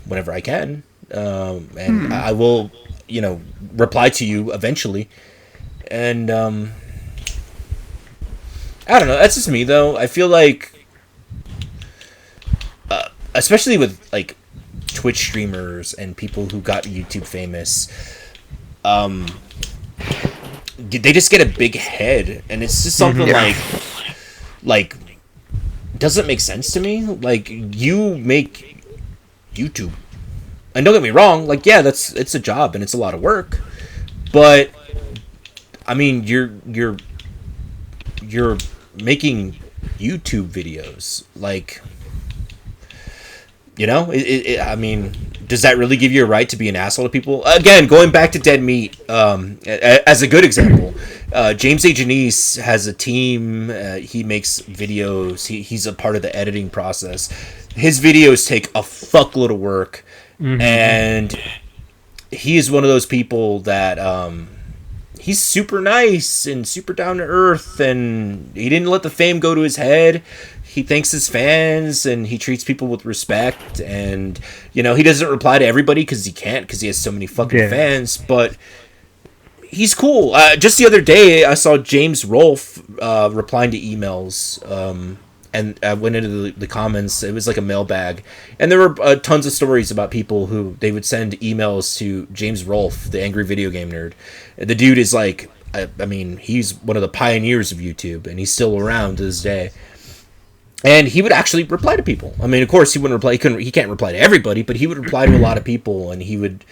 whenever I can, and I will, you know, reply to you eventually, and I don't know. That's just me though. I feel like. Especially with like Twitch streamers and people who got YouTube famous, they just get a big head, and it's just something like doesn't make sense to me. Like, you make YouTube, and don't get me wrong, like, yeah, it's a job and it's a lot of work, but I mean, you're making YouTube videos, like. You know, I mean, does that really give you a right to be an asshole to people? Again, going back to Dead Meat, as a good example, James A. Janice has a team. He makes videos. He's a part of the editing process. His videos take a fuckload of work, and he is one of those people that he's super nice and super down to earth, and he didn't let the fame go to his head. He thanks his fans, and he treats people with respect, and he doesn't reply to everybody because he can't, because he has so many fucking fans, but he's cool. Just the other day, I saw James Rolfe replying to emails, and I went into the comments. It was like a mailbag, and there were tons of stories about people who they would send emails to James Rolfe, the angry video game nerd. The dude is like, I mean, he's one of the pioneers of YouTube, and he's still around to this day. And he would actually reply to people. I mean, of course, he wouldn't reply. He can't reply to everybody, but he would reply to a lot of people, and he would.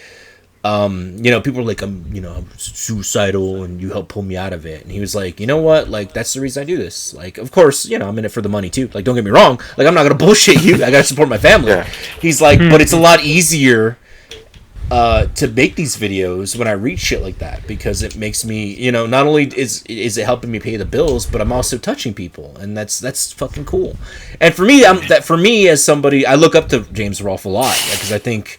People were like, I'm suicidal, and you help pull me out of it. And he was like, you know what? Like, that's the reason I do this. Like, of course, I'm in it for the money too. Like, don't get me wrong. Like, I'm not gonna bullshit you. I gotta support my family. Yeah. He's like, but it's a lot easier to make these videos when I read shit like that, because it makes me, not only is it helping me pay the bills, but I'm also touching people, and that's fucking cool. And for me, as somebody, I look up to James Rolfe a lot, because I think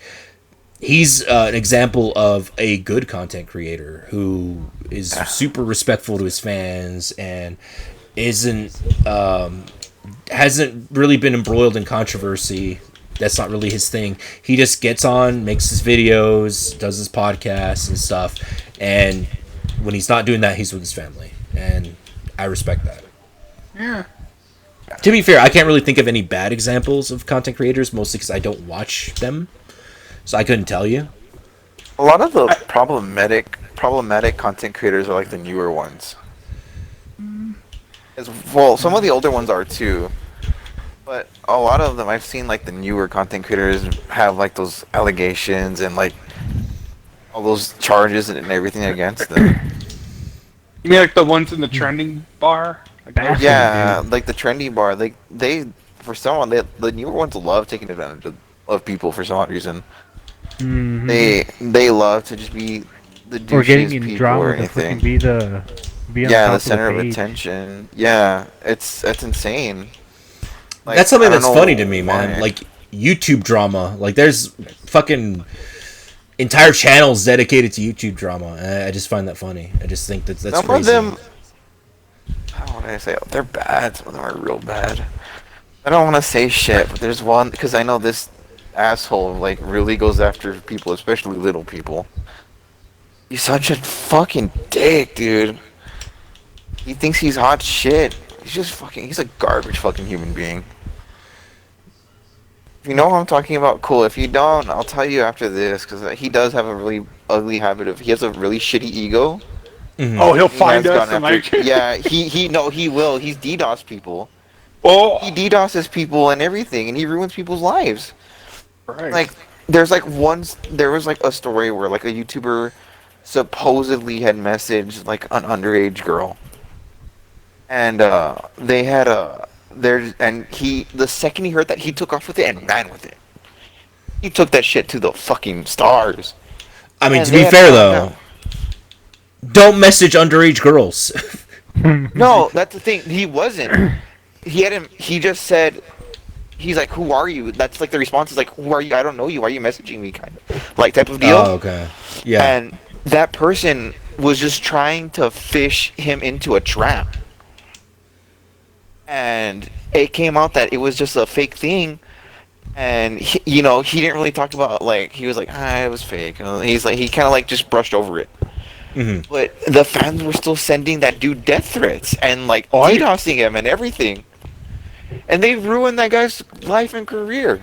he's an example of a good content creator who is super respectful to his fans and hasn't really been embroiled in controversy. That's not really his thing. He just gets on, makes his videos, does his podcasts and stuff, and when he's not doing that, he's with his family, and I respect that. Yeah. To be fair, I can't really think of any bad examples of content creators, mostly because I don't watch them. So I couldn't tell you. A lot of the problematic content creators are like the newer ones. Well, some of the older ones are too, but a lot of them I've seen, like the newer content creators have like those allegations and like all those charges and everything against them. You mean like the ones in the trending bar? Yeah, like the trendy bar. Like for someone, the newer ones love taking advantage of people for some odd reason. Mm-hmm. They love to just be the douchiest or getting in people drama or to anything. be on the top center of page. attention. Yeah, it's insane. Like, that's something that's funny to me, man. Like YouTube drama. Like there's fucking entire channels dedicated to YouTube drama. And I just find that funny. I just think that's some crazy. of them. How would I say? They're bad. Some of them are real bad. I don't want to say shit, but there's one, because I know this asshole like really goes after people, especially little people. He's such a fucking dick, dude. He thinks he's hot shit. He's a garbage fucking human being. If you know what I'm talking about, cool. If you don't, I'll tell you after this, because he does have a really ugly habit he has a really shitty ego. Mm-hmm. Oh, he'll find us and like... Yeah, he will. He's DDoS people. Oh. He DDoSes people and everything, and he ruins people's lives. Right. Like, there was like a story where like a YouTuber supposedly had messaged like an underage girl, and they had the second he heard that, he took off with it and ran with it. He took that shit to the fucking stars. I mean, to be fair though, don't message underage girls. No, that's the thing. He wasn't. He just said. He's like, who are you? That's like the response is like, who are you? I don't know you. Why are you messaging me? Kind of like type of deal. Oh, okay. Yeah. And that person was just trying to fish him into a trap. And it came out that it was just a fake thing. And he didn't really talk about, like, he was like, it was fake. He's like, he kind of like just brushed over it. Mm-hmm. But the fans were still sending that dude death threats and like DDoSing him and everything. And they ruined that guy's life and career.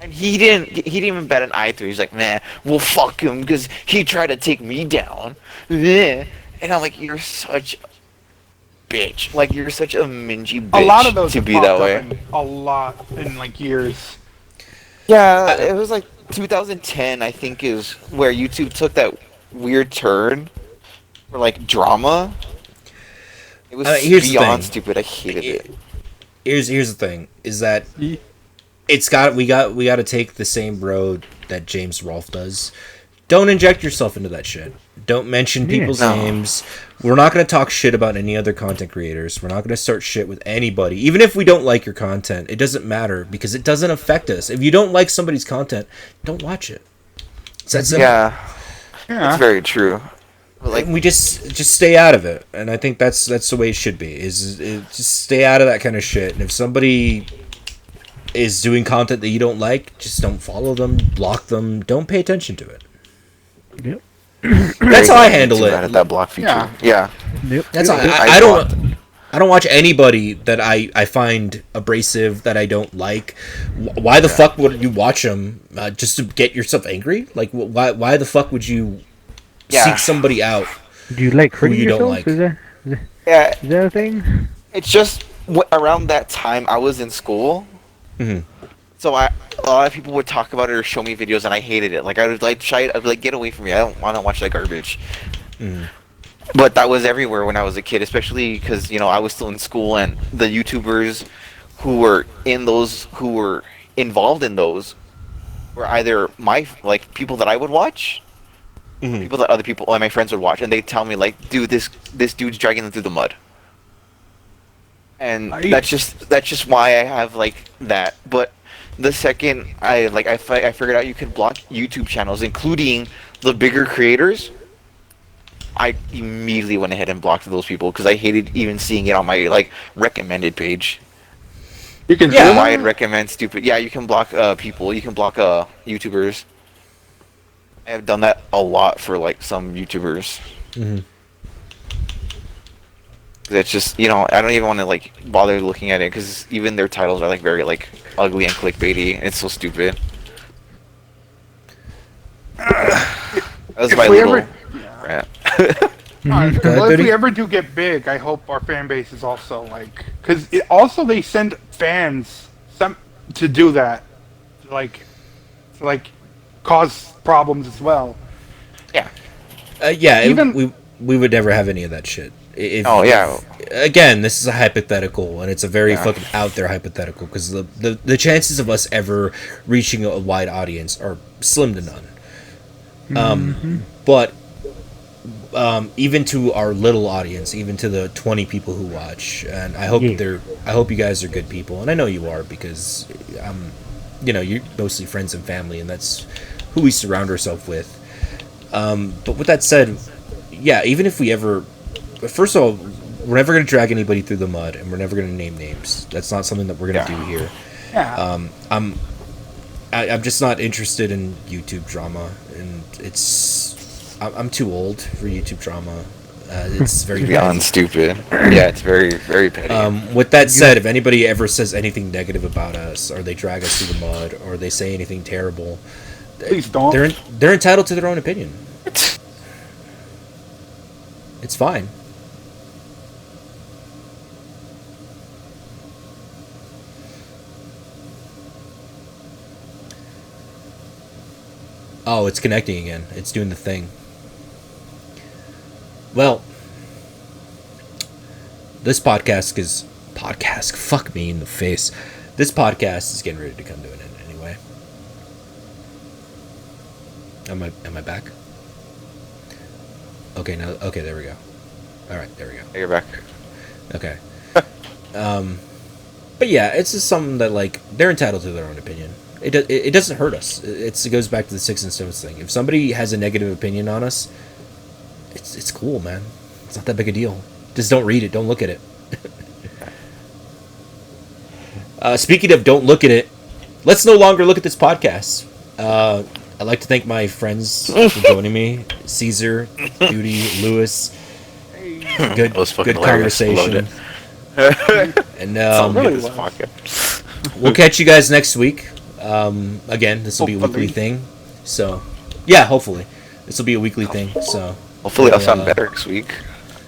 And he didn't even bat an eye through. He's like, man, well, fuck him, because he tried to take me down. And I'm like, you're such a bitch. Like, you're such a mingy bitch. A lot of those to be that way. A lot in like years. Yeah, it was like 2010, I think, is where YouTube took that weird turn for like drama. It was beyond stupid. I hated it. Here's the thing: is that we got to take the same road that James Rolfe does. Don't inject yourself into that shit. Don't mention people's names. We're not going to talk shit about any other content creators. We're not going to start shit with anybody. Even if we don't like your content, it doesn't matter, because it doesn't affect us. If you don't like somebody's content, don't watch it. It's that simple. Yeah, that's very true. Like, we just stay out of it, and I think that's the way it should be. Just stay out of that kind of shit. And if somebody is doing content that you don't like, just don't follow them, block them, don't pay attention to it. Yep. That's how I handle at it. that block feature. Yeah. Yep. That's how I don't watch anybody that I find abrasive that I don't like. Why the fuck would you watch them just to get yourself angry? Like why the fuck would you seek somebody out? Do you like hurting you yourself? don't like? Is that a thing? It's just around that time I was in school. Mm-hmm. So a lot of people would talk about it or show me videos, and I hated it. Like, I would like try. I'd be like, get away from me! I don't want to watch that garbage. Mm. But that was everywhere when I was a kid, especially because I was still in school, and the YouTubers who were involved in those were either people that I would watch, people that other people, like my friends would watch, and they'd tell me like, dude, this dude's dragging them through the mud. And that's just why I have like that. But the second I figured out you could block YouTube channels, including the bigger creators, I immediately went ahead and blocked those people because I hated even seeing it on my recommended page. You can I'd recommend stupid. Yeah, you can block people. You can block YouTubers. I have done that a lot for some YouTubers. Mm-hmm. It's just I don't even want to bother looking at it because even their titles are very ugly and clickbaity. It's so stupid. That was my little rant. Well, if we ever do get big, I hope our fan base is also because also they send fans to do that, to cause problems as well. Yeah. We would never have any of that shit. Yeah. Again, this is a hypothetical, and it's a very fucking out there hypothetical because the chances of us ever reaching a wide audience are slim to none. But even to our little audience, even to the 20 people who watch, and I hope you guys are good people, and I know you are because you're mostly friends and family, and that's who we surround ourselves with. But with that said, even if we ever, first of all, we're never going to drag anybody through the mud, and we're never going to name names. That's not something that we're going to do here. Yeah. I'm just not interested in YouTube drama, and I'm too old for YouTube drama. It's very beyond stupid. Yeah, it's very, very petty. With that said, if anybody ever says anything negative about us, or they drag us through the mud, or they say anything terrible, please don't. They're entitled to their own opinion. It's fine. Oh, it's connecting again. It's doing the thing. Well, this podcast fuck me in the face. This podcast is getting ready to come to an end anyway. Am I back? Okay, there we go. All right, there we go. You're back. Okay. But yeah, it's just something that they're entitled to their own opinion. It doesn't hurt us. It goes back to the sticks and stones thing. If somebody has a negative opinion on us, it's cool, man. It's not that big a deal. Just don't read it. Don't look at it. Speaking of don't look at it, let's no longer look at this podcast. I'd like to thank my friends for joining me. Cesar, Duty, Lewis. Good conversation. And we'll catch you guys next week. Again, this will be a weekly thing. So, yeah, hopefully. This will be a weekly thing. So hopefully I'll sound better next week.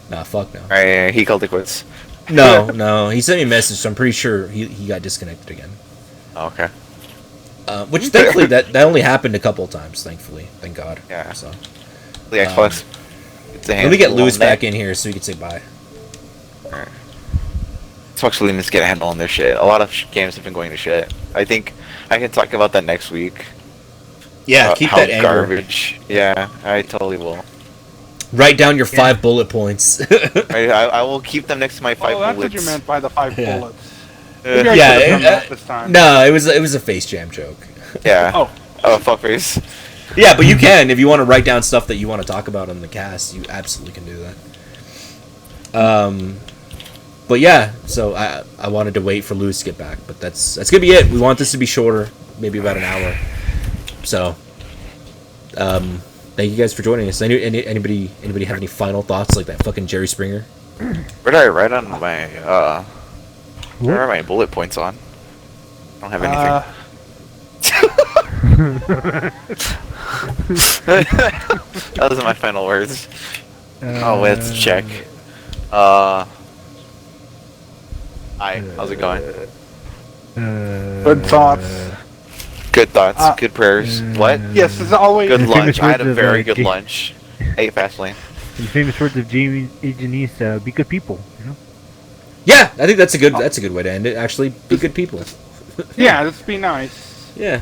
Nah, fuck no. Alright, he called it quits. No. He sent me a message, so I'm pretty sure he got disconnected again. Okay. Which thankfully that only happened a couple of times. Thankfully, thank God. Yeah. So the Xbox. Let me get Lewis back in here so he can say bye. Alright. Xbox really needs to get a handle on their shit. A lot of games have been going to shit. I think I can talk about that next week. Yeah, keep that anger. Garbage. Yeah, I totally will. Write down your 5 bullet points. I will keep them next to my 5 bullets. That's what you meant by the 5 bullets. Yeah, this time. No, it was a face jam joke. Yeah. Oh, fuckface. Yeah, but you can if you want to write down stuff that you want to talk about on the cast. You absolutely can do that. But yeah, so I wanted to wait for Lewis to get back, but that's gonna be it. We want this to be shorter, maybe about an hour. So, thank you guys for joining us. Anybody have any final thoughts like that fucking Jerry Springer? Where did I write on my where are my bullet points on? I don't have anything. Those are my final words. Oh, let's check. Hi, how's it going? Good thoughts. Good thoughts, good prayers. What? Yes, as always. Good lunch. famous I had a words of, very good lunch. Ate fast lane. In famous words of Jamie A. Janice, be good people. You know. Yeah, I think that's a good way to end it. Actually, be good people. Yeah, let's be nice. Yeah.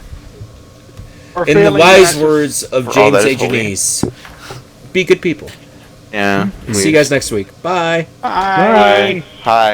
Or In the failing wise that, words of For all James that A. is holy. Janice, be good people. Yeah. See you guys next week. Bye. Bye. Hi.